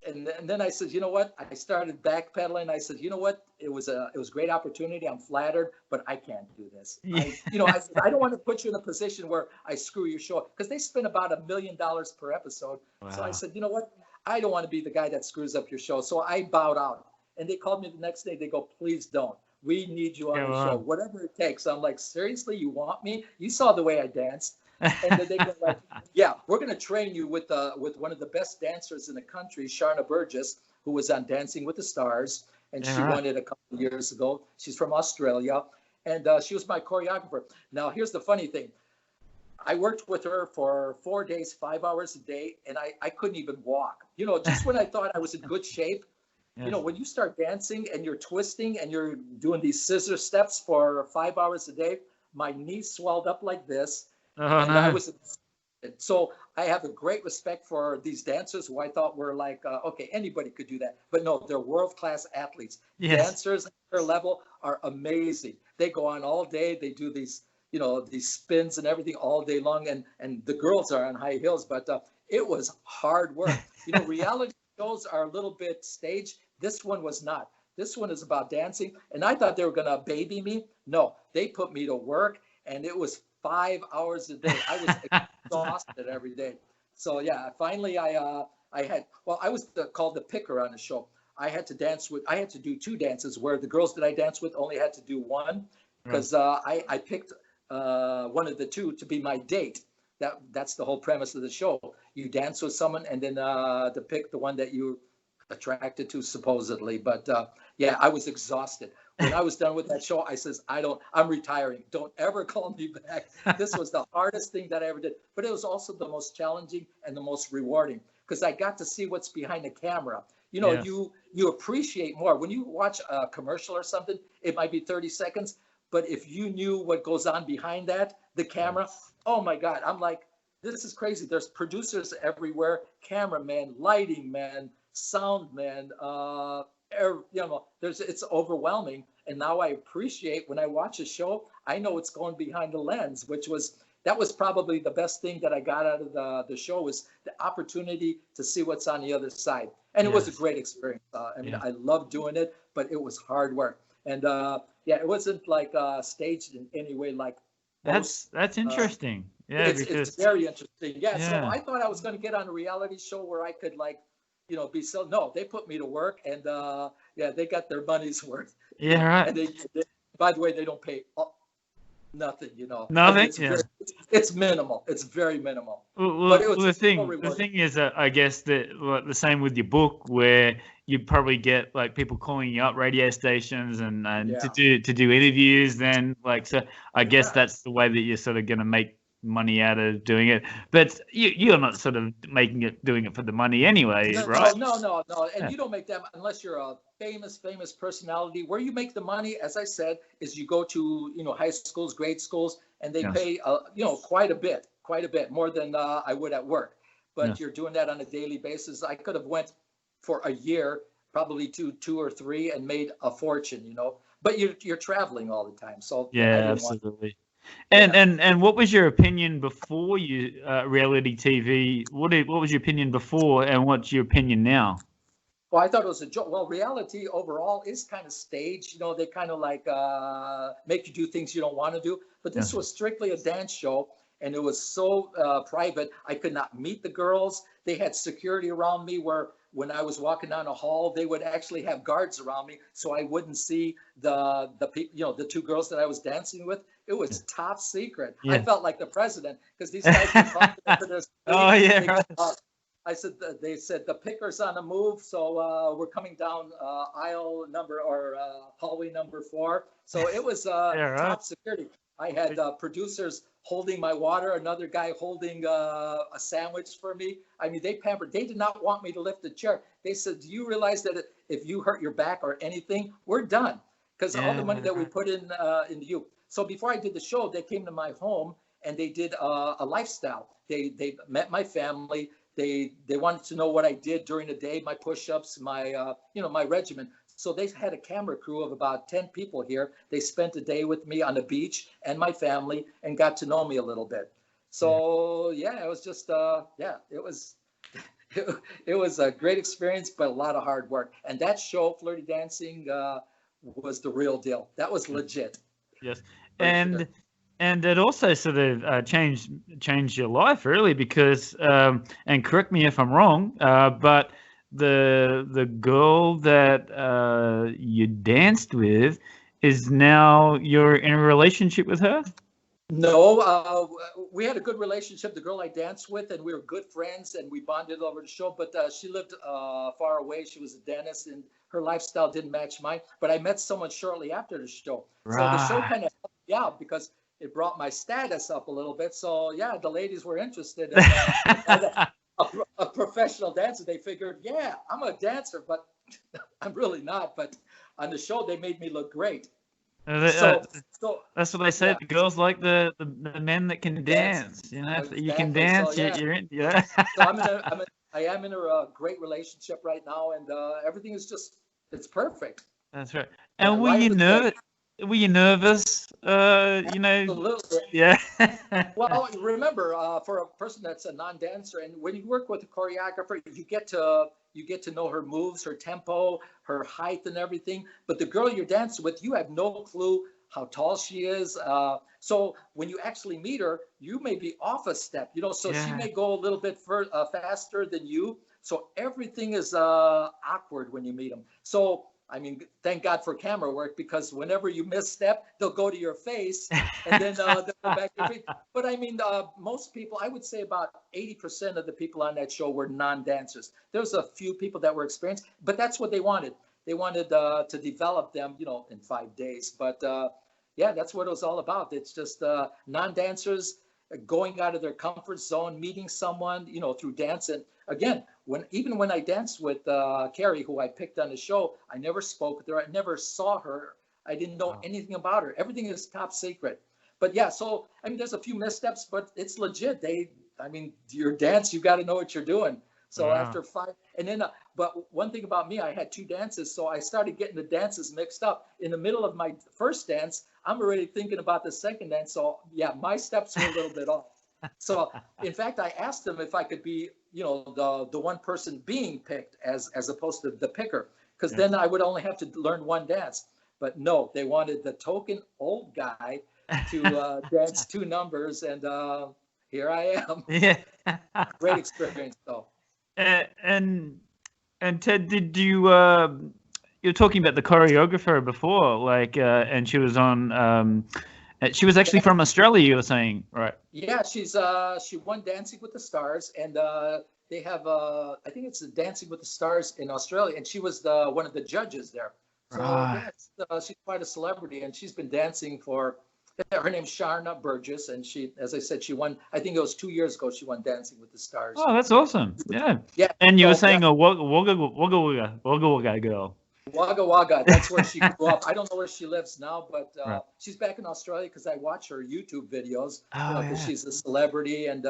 and then I said, you know what? I started backpedaling. I said, you know what? It was a great opportunity. I'm flattered, but I can't do this. Yeah. I said, I don't want to put you in a position where I screw your show, because they spend about $1 million per episode. Wow. So I said, you know what? I don't want to be the guy that screws up your show. So I bowed out. And they called me the next day. They go, please don't. We need you on the show, whatever it takes. I'm like, seriously, you want me? You saw the way I danced. And then they go like, yeah, we're going to train you with one of the best dancers in the country, Sharna Burgess, who was on Dancing with the Stars. And she won it a couple of years ago. She's from Australia. And she was my choreographer. Now, here's the funny thing. I worked with her for 4 days, 5 hours a day, and I couldn't even walk. Just when I thought I was in good shape, yes. When you start dancing and you're twisting and you're doing these scissor steps for 5 hours a day, my knees swelled up like this. And I was, so I have a great respect for these dancers who I thought were like, okay, anybody could do that. But no, they're world-class athletes. Yes. Dancers at their level are amazing. They go on all day. They do these, these spins and everything all day long. And the girls are on high heels, but it was hard work. Reality shows are a little bit staged. This one was not. This one is about dancing. And I thought they were going to baby me. No, they put me to work, and it was 5 hours a day. I was exhausted every day. So yeah, finally I was called the picker on the show. I had to do 2 dances where the girls that I danced with only had to do 1, because I picked one of the 2 to be my date. That's the whole premise of the show. You dance with someone, and then to pick the one that you attracted to, supposedly. But yeah, I was exhausted. When I was done with that show, I says, I'm retiring. Don't ever call me back. This was the hardest thing that I ever did. But it was also the most challenging and the most rewarding, because I got to see what's behind the camera. Yes. You appreciate more. When you watch a commercial or something, it might be 30 seconds. But if you knew what goes on behind that, the camera, oh my God, I'm like, this is crazy. There's producers everywhere, cameraman, lighting man, sound man, it's overwhelming. And now I appreciate when I watch a show, I know what's going behind the lens, that was probably the best thing that I got out of the show, was the opportunity to see what's on the other side. And it was a great experience. I loved doing it, but it was hard work. And it wasn't like staged in any way. Like that's interesting. It's very interesting. Yeah. So I thought I was going to get on a reality show where I could be so. No, they put me to work, and they got their money's worth. Yeah, right. And they by the way, they don't pay nothing. Nothing. It's minimal. It's very minimal. Well, but the thing is, I guess that the same with your book, where you probably get like people calling you up, radio stations, and to do interviews. Then so I guess that's the way that you're sort of going to make money out of doing it. But you're not sort of doing it for the money anyway, right? No. And you don't make that unless you're a famous personality. Where you make the money, as I said, is you go to high schools, grade schools, and they pay quite a bit more than I would at work. But you're doing that on a daily basis. I could have went for a year, probably two or 3, and made a fortune. But you're traveling all the time, so absolutely. And what was your opinion before you reality TV? What was your opinion before, and what's your opinion now? Well, I thought it was a joke. Well, reality overall is kind of staged. You know, they kind of like make you do things you don't want to do. But this Yes. was strictly a dance show, and it was so private. I could not meet the girls. They had security around me where when I was walking down a hall, they would actually have guards around me so I wouldn't see the people, you know, the two girls that I was dancing with. It was top secret. Yeah. I felt like the president because these guys were talking to this. Oh, yeah. They Right. I said, they said the picker's on the move, so we're coming down aisle number or hallway number 4. So it was Yeah, right. top security. I had producers holding my water, another guy holding a sandwich for me. I mean, they pampered. They did not want me to lift the chair. They said, "Do you realize that if you hurt your back or anything, we're done?" Because all the money that we put in you. So before I did the show, they came to my home and they did a lifestyle. They met my family. They wanted to know what I did during the day, my push-ups, my my regimen. So they had a camera crew of about 10 people here. They spent a day with me on the beach and my family and got to know me a little bit. So yeah, it was just it was it was a great experience, but a lot of hard work. And that show, Flirty Dancing, was the real deal. That was legit. Yes, and it also sort of changed your life really because and correct me if I'm wrong, but the girl that you danced with is now you're in a relationship with her? No, we had a good relationship. The girl I danced with, and we were good friends, and we bonded over the show. But she lived far away. She was a dentist, and her lifestyle didn't match mine. But I met someone shortly after the show. Right. So the show kind of helped me out because it brought my status up a little bit. So yeah, the ladies were interested in a professional dancer. They figured, yeah, I'm a dancer, but I'm really not. But on the show, they made me look great. So that's what they say. yeah. The girls like the men that can dance. You know, if you can dance, So, yeah. you're in. Yeah. So I am in a great relationship right now, and everything is it's perfect. That's right. And were you nervous? Were you nervous? Absolutely. Yeah. Well, remember, for a person that's a non-dancer, and when you work with a choreographer, you get to know her moves, her tempo, her height, and everything. But the girl you're dancing with, you have no clue how tall she is. So when you actually meet her, you may be off a step. So she may go a little bit faster than you. So everything is awkward when you meet them. So I mean, thank God for camera work, because whenever you misstep, they'll go to your face and then they'll go back to your feet. But I mean, most people, I would say about 80% of the people on that show were non-dancers. There's a few people that were experienced, but that's what they wanted. They wanted to develop them, in 5 days. But yeah, that's what it was all about. It's just non-dancers going out of their comfort zone, meeting someone, through dance. And again, even when I danced with Carrie, who I picked on the show, I never spoke with her. I never saw her. I didn't know anything about her. Everything is top secret. But yeah, so I mean, there's a few missteps, but it's legit. Your dance, you got to know what you're doing. So after 5, and then, but one thing about me, I had 2 dances, so I started getting the dances mixed up. In the middle of my first dance, I'm already thinking about the second dance. So yeah, my steps were a little bit off. So in fact, I asked them if I could be, the one person being picked as opposed to the picker, because then I would only have to learn 1 dance. But no, they wanted the token old guy to dance 2 numbers, and here I am. Yeah. Great experience, though. And Ted, did you were talking about the choreographer before, like, and she was on. She was actually from Australia, you were saying, right? Yeah, she won Dancing with the Stars, and they have I think it's the Dancing with the Stars in Australia, and she was one of the judges there. So she's quite a celebrity, and she's been dancing for. Her name's Sharna Burgess, and she, as I said, she won. I think it was 2 years ago. She won Dancing with the Stars. Oh, that's awesome! Yeah. Yeah. And you were saying a Wagga Wagga girl. Wagga Wagga. That's where she grew up. I don't know where she lives now, but she's back in Australia because I watch her YouTube videos. Because she's a celebrity, and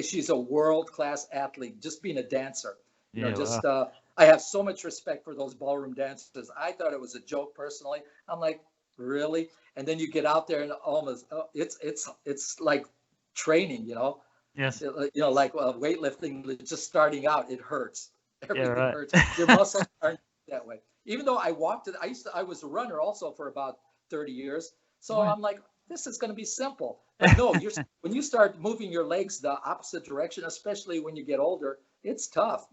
she's a world-class athlete. Just being a dancer. I have so much respect for those ballroom dancers. I thought it was a joke personally. I'm like, really? And then you get out there and almost it's like training, Yes. like weightlifting, just starting out, it hurts. Everything right. hurts. Your muscles aren't that way. Even though I walked it, I was a runner also for about 30 years. So Right. I'm like, this is going to be simple. But no, when you start moving your legs the opposite direction, especially when you get older, it's tough.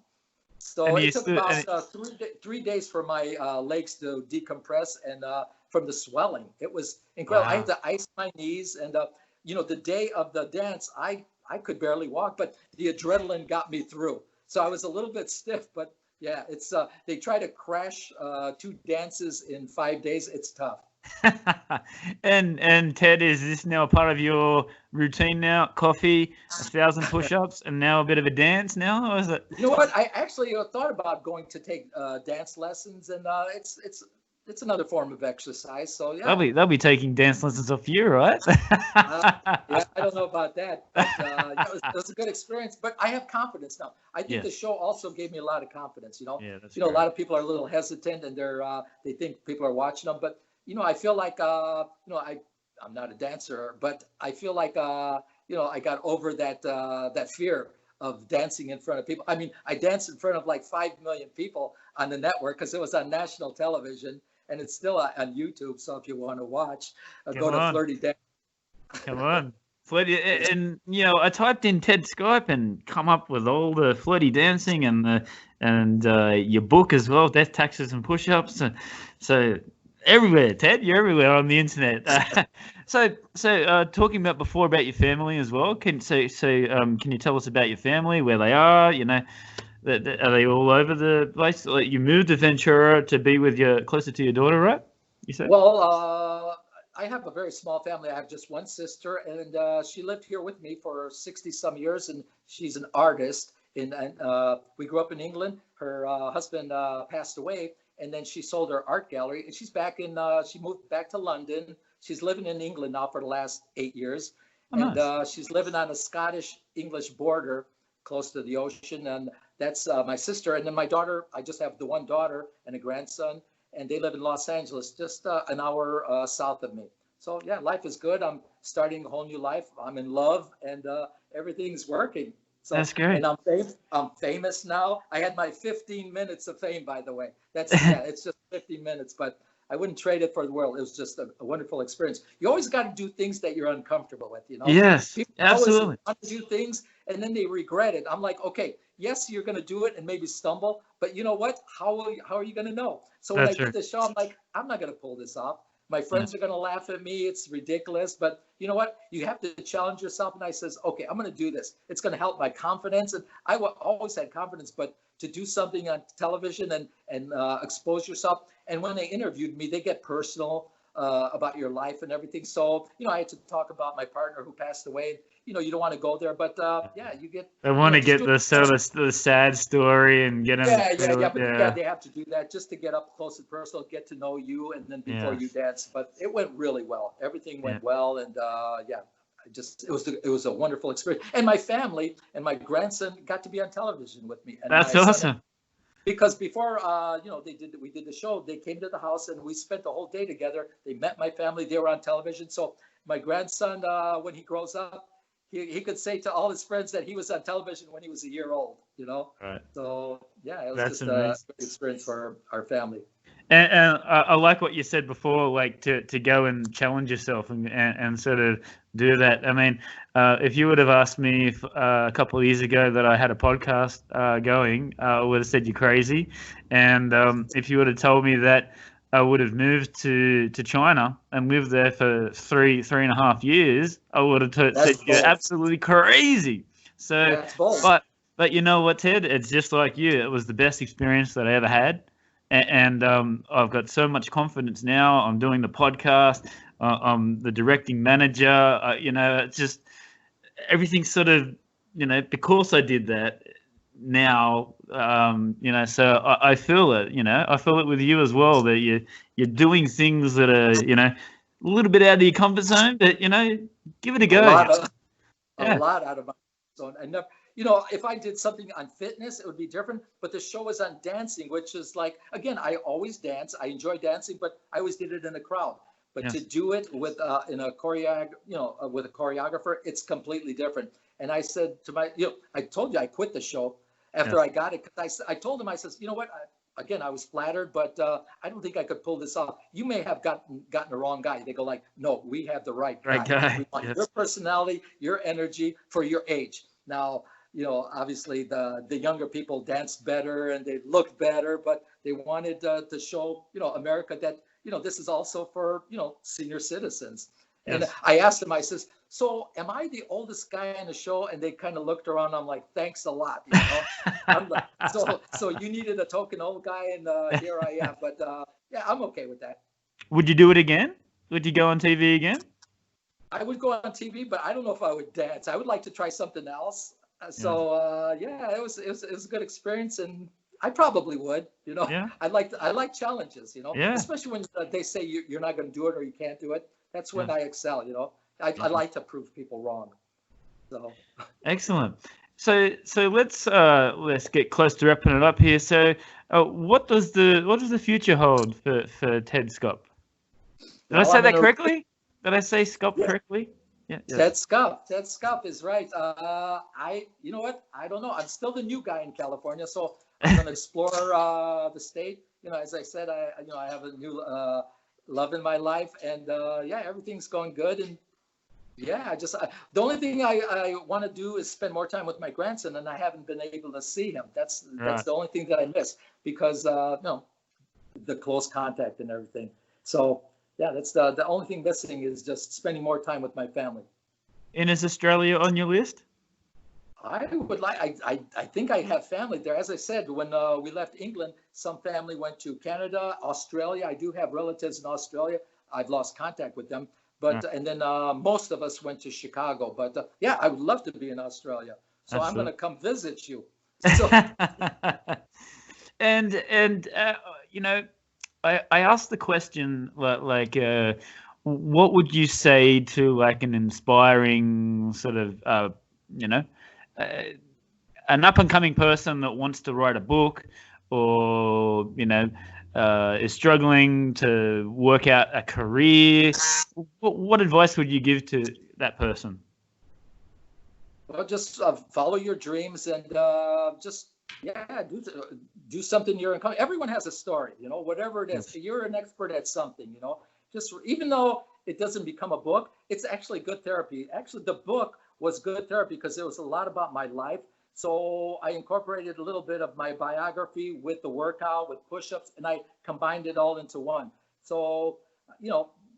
So And you it took still, about and 3 days for my legs to decompress and from the swelling. It was incredible. I had wow. to ice my knees, and the day of the dance, I could barely walk, but the adrenaline got me through. So I was a little bit stiff, but yeah, it's they try to crash 2 dances in 5 days. It's tough. And Ted, is this now a part of your routine now? Coffee, 1,000 push-ups, and now a bit of a dance now? Or is it? You know what? I actually thought about going to take dance lessons, and it's another form of exercise. So yeah. They'll be taking dance lessons off you, right? Yeah, I don't know about that, but it was a good experience. But I have confidence now. I think the Yes. show also gave me a lot of confidence. Yeah, that's A great. lot of people are a little hesitant, and they think people are watching them. But I feel like I'm not a dancer, but I feel like I got over that fear of dancing in front of people. I mean, I danced in front of like 5 million people on the network because it was on national television, and it's still on YouTube. So if you want to watch, go Come to on. Flirty Dancing. Come on. Flirty, and I typed in Ted Skup and come up with all the flirty dancing and your book as well, Death, Taxes, and Push-Ups. So everywhere, Ted, you're everywhere on the internet. So talking about before about your family as well. Can you tell us about your family, where they are? Are they all over the place? Like you moved to Ventura to be with closer to your daughter, right? You said. Well, I have a very small family. I have just one sister, and she lived here with me for 60 some years, and she's an artist. And we grew up in England. Her husband passed away, and then she sold her art gallery, and she moved back to London. She's living in England now for the last 8 years. Oh, nice. And she's living on the Scottish-English border close to the ocean. And that's my sister. And then my daughter, I just have the one daughter and a grandson, and they live in Los Angeles, just an hour south of me. So yeah, life is good. I'm starting a whole new life. I'm in love, and everything's working. So, That's great. And I'm famous now. I had my 15 minutes of fame, by the way. It's just 15 minutes, but I wouldn't trade it for the world. It was just a wonderful experience. You always got to do things that you're uncomfortable with, Yes, People absolutely. always want to do things, and then they regret it. I'm like, okay, yes, you're going to do it and maybe stumble, but you know what? How are you going to know? So when That's I right. did the show, I'm like, I'm not going to pull this off. My friends are going to laugh at me. It's ridiculous. But you know what? You have to challenge yourself. And I says, okay, I'm going to do this. It's going to help my confidence. And I always had confidence, but to do something on television and expose yourself. And when they interviewed me, they get personal about your life and everything. So, I had to talk about my partner who passed away. You don't want to go there, but yeah, you get. They want to just get the sad story and get them. Yeah, they have to do that just to get up close and personal, get to know you, and then before you dance. But it went really well. Everything went well, and it was a wonderful experience. And my family and my grandson got to be on television with me. And That's my son- awesome. because before we did the show, they came to the house and we spent the whole day together. They met my family. They were on television. So my grandson, when he grows up, he could say to all his friends that he was on television when he was a year old, Right. So yeah, it was That's just amazing. a great experience for our family. And I like what you said before, like to go and challenge yourself and sort of do that. I mean, if you would have asked me a couple of years ago that I had a podcast going, I would have said you're crazy. And if you would have told me that I would have moved to China and lived there for three and a half years, I would have said you're absolutely crazy. So, That's bold. but you know what, Ted? It's just like you. It was the best experience that I ever had. And I've got so much confidence now. I'm doing the podcast. I'm the directing manager. It's just everything's sort of, because I did that now, so I feel it, I feel it with you as well, that you're doing things that are, a little bit out of your comfort zone, but, give it a go. A lot out of my zone. I never. If I did something on fitness, it would be different. But the show was on dancing, which is like, again, I always dance. I enjoy dancing, but I always did it in a crowd. But to do it with with a choreographer, it's completely different. And I said to I told you I quit the show, after I got it. 'Cause I told him, I says, you know what? Again, I was flattered, but I don't think I could pull this off. You may have gotten the wrong guy. They go like, no, we have the right guy. We want your personality, your energy for your age. Now, obviously the younger people danced better and they looked better, but they wanted to show, America that, this is also for, senior citizens. Yes. And I asked him, I says, so am I the oldest guy in the show? And they kind of looked around. I'm like, thanks a lot. I'm like, so you needed a token old guy, and here I am. But yeah, I'm okay with that. Would you do it again? Would you go on TV again? I would go on TV, but I don't know if I would dance. I would like to try something else. So yeah, it was a good experience, and I probably would. Yeah. I like challenges. Yeah. Especially when they say you're not going to do it or you can't do it. That's when I excel. I like to prove people wrong. So excellent. So let's get close to wrapping it up here. So what does the future hold for Ted Skup? Did I say that correctly? Did I say Skup correctly? Yeah. Ted Skup is right. You know what? I don't know. I'm still the new guy in California, so I'm going to explore the state. As I said, I have a new love in my life, and yeah, everything's going good. And yeah, the only thing I want to do is spend more time with my grandson, and I haven't been able to see him. That's the only thing that I miss, because the close contact and everything. So yeah, that's the only thing missing, is just spending more time with my family. And is Australia on your list? I would like. I think I have family there. As I said, when we left England, some family went to Canada, Australia. I do have relatives in Australia. I've lost contact with them, but and then most of us went to Chicago. But yeah, I would love to be in Australia. So I'm going to come visit you. So. and I asked the question like, what would you say to like an inspiring sort of an up-and-coming person that wants to write a book, or is struggling to work out a career? What advice would you give to that person? Well, just follow your dreams, and just do something you're in. Everyone has a story, whatever it is. Yes. You're an expert at something, just even though it doesn't become a book, it's actually good therapy. Actually, the book was good therapy because there was a lot about my life. So I incorporated a little bit of my biography with the workout, with push-ups, and I combined it all into one. So,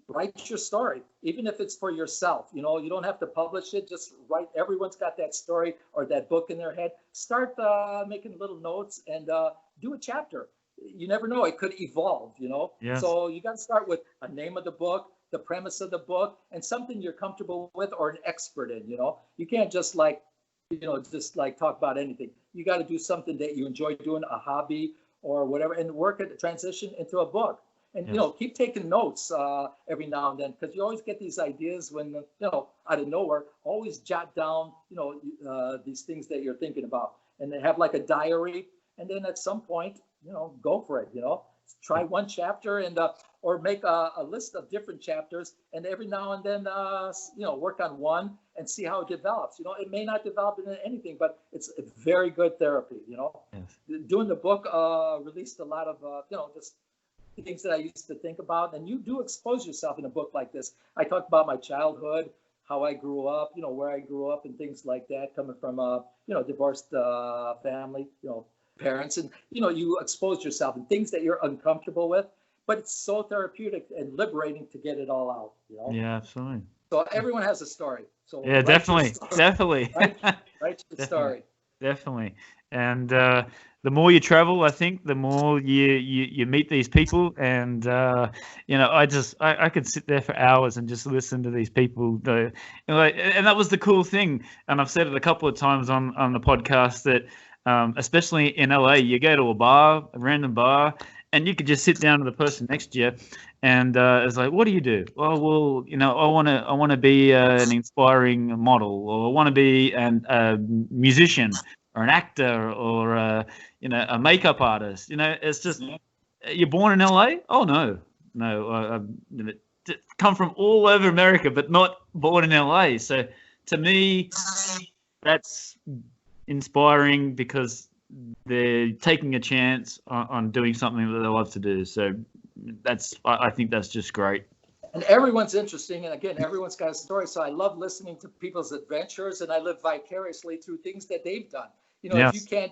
write your story, even if it's for yourself. You don't have to publish it. Just write. Everyone's got that story or that book in their head. Start making little notes and do a chapter. You never know. It could evolve, Yes. So you got to start with a name of the book, the premise of the book, and something you're comfortable with or an expert in. You can't just talk about anything. You got to do something that you enjoy doing, a hobby or whatever, and work at the transition into a book. And, yes. Keep taking notes every now and then, because you always get these ideas when, out of nowhere. Always jot down, these things that you're thinking about, and then have like a diary. And then at some point, go for it, try one chapter and or make a list of different chapters, and every now and then work on one and see how it develops. It may not develop into anything, but it's a very good therapy. Yes. Doing the book released a lot of just things that I used to think about, and you do expose yourself in a book like this. I talk about my childhood, how I grew up, where I grew up, and things like that, coming from a divorced family, parents, and you expose yourself in things that you're uncomfortable with, but it's so therapeutic and liberating to get it all out. Yeah, absolutely. So everyone has a story. So yeah, definitely. Write your story. Definitely. And the more you travel, I think, the more you meet these people, and I could sit there for hours and just listen to these people. And that was the cool thing. And I've said it a couple of times on the podcast that. Especially in LA, you go to a random bar, and you could just sit down to the person next to you, and it's like, what do you do? Oh, well, I want to be an inspiring model, or I want to be a musician, or an actor, or a makeup artist. It's just, you're born in LA? Oh no, come from all over America, but not born in LA. So to me, that's inspiring, because they're taking a chance on doing something that they love to do. So I think that's just great. And everyone's interesting. And again, everyone's got a story. So I love listening to people's adventures, and I live vicariously through things that they've done. You know, Yes. if you can't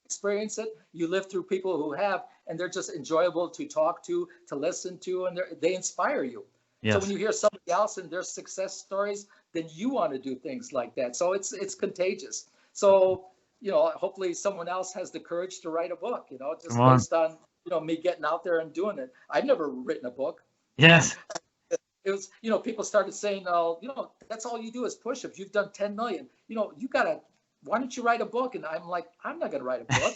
experience it, you live through people who have, and they're just enjoyable to talk to listen to, and they inspire you. Yes. So when you hear somebody else and their success stories, then you want to do things like that. So it's contagious. So, you know, hopefully someone else has the courage to write a book, you know, just based on, you know, me getting out there and doing it. I've never written a book. Yes. It was, you know, people started saying, oh, you know, that's all you do is push-ups. You've done 10 million. You know, why don't you write a book? And I'm like, I'm not going to write a book.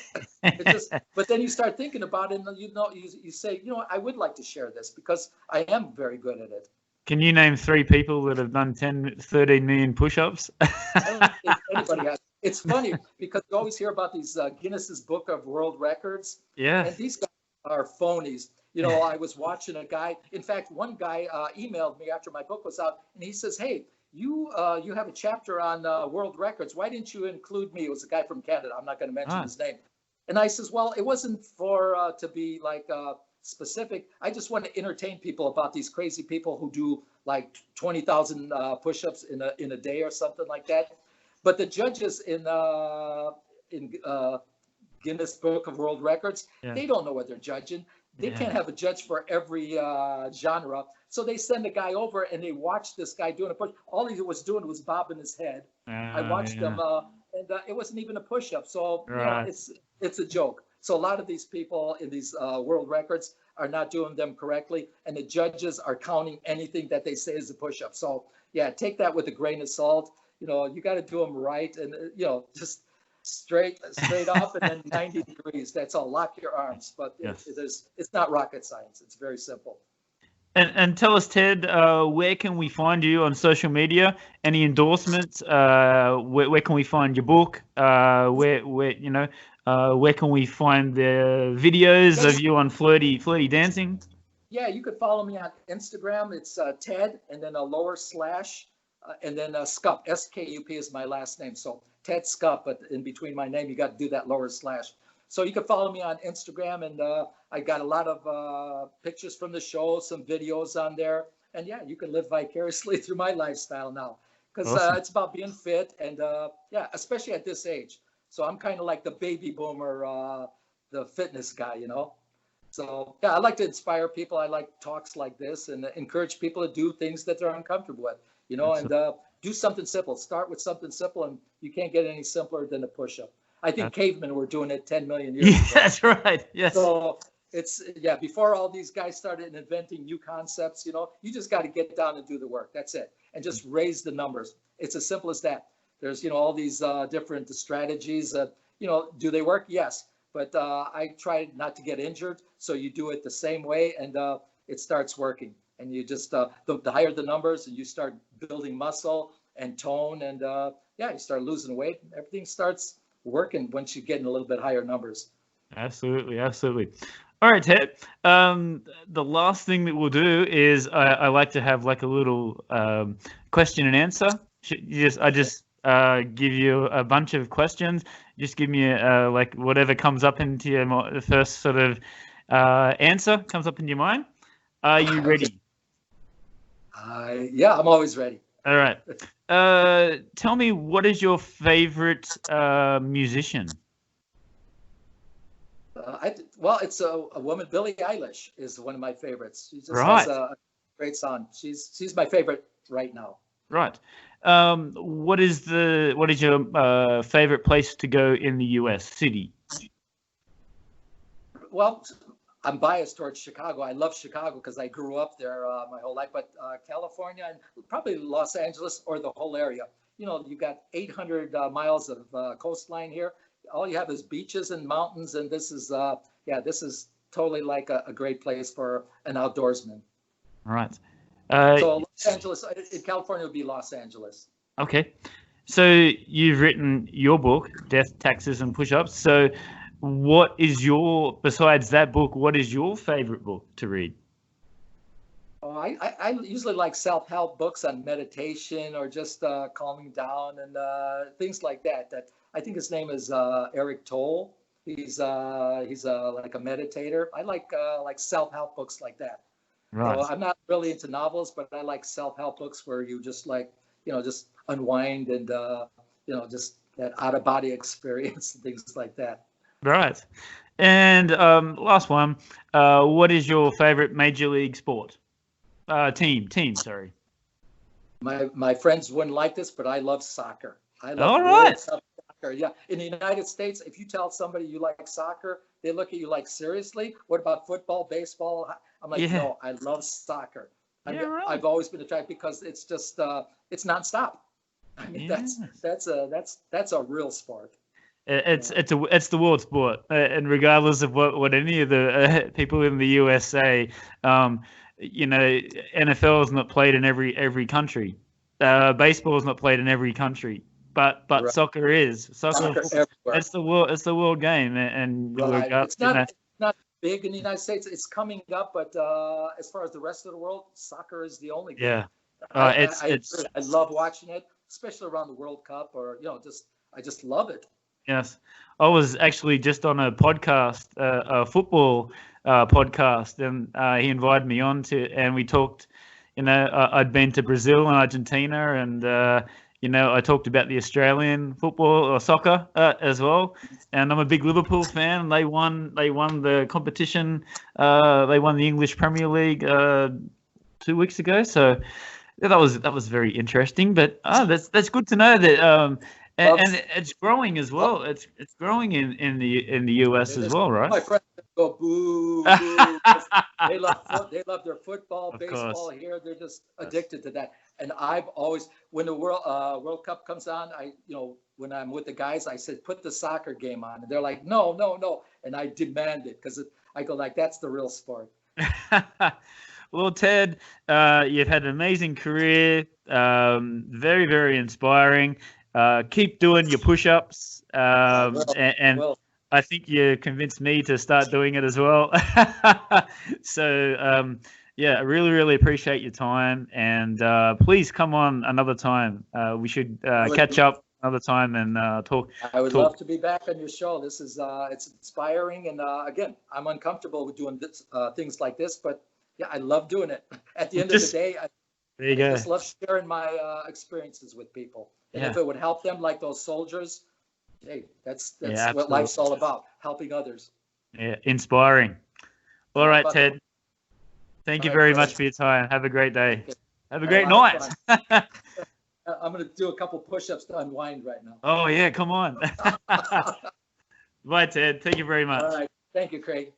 But then you start thinking about it, and you say, you know, I would like to share this because I am very good at it. Can you name 3 people that have done 13 million push-ups? I don't think anybody has. It's funny because you always hear about these Guinness's Book of World Records. Yeah. And these guys are phonies. You know, I was watching a guy. In fact, one guy emailed me after my book was out, and he says, hey, you have a chapter on world records. Why didn't you include me? It was a guy from Canada. I'm not going to mention his name. And I says, well, it wasn't for to be like specific. I just want to entertain people about these crazy people who do like 20,000 push-ups in a day or something like that. But the judges in Guinness Book of World Records, they don't know what they're judging. They can't have a judge for every genre. So they send a guy over and they watch this guy doing a push. All he was doing was bobbing his head. I watched him, and it wasn't even a push-up. So you know, it's a joke. So a lot of these people in these world records are not doing them correctly, and the judges are counting anything that they say is a push-up. So yeah, take that with a grain of salt. You know, you got to do them right, and you know, just straight up and then 90 degrees. That's all. Lock your arms. But it's not rocket science. It's very simple. And tell us, Ted, where can we find you on social media? Any endorsements? Where can we find your book? Where can we find the videos of you on Flirty Dancing? Yeah, you could follow me on Instagram. It's Ted and then a lower slash and then Skup. S-K-U-P is my last name. So Ted Skup, but in between my name, you got to do that lower slash. So you can follow me on Instagram, and I got a lot of pictures from the show, some videos on there. And yeah, you can live vicariously through my lifestyle now because it's about being fit and yeah, especially at this age. So I'm kind of like the baby boomer, the fitness guy, you know. So yeah, I like to inspire people. I like talks like this and encourage people to do things that they're uncomfortable with, you know, and do something simple. Start with something simple, and you can't get any simpler than a push-up. I think cavemen were doing it 10 million years ago. That's right. Yes. So it's, yeah, before all these guys started inventing new concepts, you know, you just got to get down and do the work. That's it. And just raise the numbers. It's as simple as that. There's, you know, all these different strategies. You know, do they work? Yes. But I try not to get injured. So you do it the same way, and it starts working. And you just, the higher the numbers, and you start building muscle and tone, and yeah, you start losing weight. Everything starts working once you get in a little bit higher numbers. Absolutely. All right, Ted. The last thing that we'll do is I like to have like a little question and answer. I just give you a bunch of questions. Just give me like whatever comes up into the first sort of answer comes up in your mind. Are you ready? Yeah, I'm always ready. All right. Tell me, what is your favorite musician? Well, it's a woman. Billie Eilish is one of my favorites. She just has a great song. She's my favorite right now. Right. What is your favorite place to go in the U.S. city? Well, I'm biased towards Chicago. I love Chicago because I grew up there my whole life. But California and probably Los Angeles or the whole area. You know, you got 800 miles of coastline here. All you have is beaches and mountains, and this is totally like a great place for an outdoorsman. All right. So Los Angeles, in California, would be Los Angeles. Okay. So you've written your book, Death, Taxes, and Push-Ups. So besides that book, what is your favorite book to read? Oh, I usually like self-help books on meditation or just calming down and things like that. I think his name is Eric Tolle. He's like a meditator. I like self-help books like that. Right. So I'm not really into novels, but I like self-help books where you just like, just unwind and, just that out-of-body experience and things like that. Right. And last one. What is your favorite major league sport? Team. Sorry. My friends wouldn't like this, but I love soccer. I love All World right. Cup soccer. Yeah, in the United States, if you tell somebody you like soccer, they look at you like, seriously? What about football, baseball? I'm like, Yeah. no, I love soccer. Yeah, right. I've always been attracted because it's just it's nonstop. I mean, Yeah. that's a real sport. It's the world sport, and regardless of what any of the people in the US say, NFL is not played in every country. Baseball is not played in every country, but Right. soccer is. Soccer Everywhere. it's the world game, and Right. regardless, It's not big in the United States. It's coming up, but as far as the rest of the world, soccer is the only game. yeah. I love watching it, especially around the World Cup, or I just love it. Yes, I was actually just on a podcast, a football podcast, and he invited me on and we talked. I'd been to Brazil and Argentina, and I talked about the Australian football or soccer as well. And I'm a big Liverpool fan. And they won the competition. They won the English Premier League 2 weeks ago. So yeah, that was very interesting. But that's good to know that. And it's growing as well. It's growing in the US as well, right? My friends go boo, boo. They love their football, baseball here. They're just addicted to that. And I've always, when the World Cup comes on, when I'm with the guys, I said, put the soccer game on, and they're like, no, and I demand it because I go like, that's the real sport. Well, Ted, you've had an amazing career. Very, very inspiring. Keep doing your push-ups, and I think you convinced me to start doing it as well. So, yeah, I really, really appreciate your time, and please come on another time. We should catch up another time and talk. I would love to be back on your show. This is it's inspiring, and again, I'm uncomfortable with doing things like this, but yeah, I love doing it. At the end of the day, I just love sharing my experiences with people. And if it would help them, like those soldiers, hey, that's what life's all about, helping others. Yeah, inspiring. All right, Ted. Thank you very much for your time. Have a great day. Okay. Have a great night. I'm going to do a couple push-ups to unwind right now. Oh, yeah, come on. Bye, Ted. Thank you very much. All right. Thank you, Craig.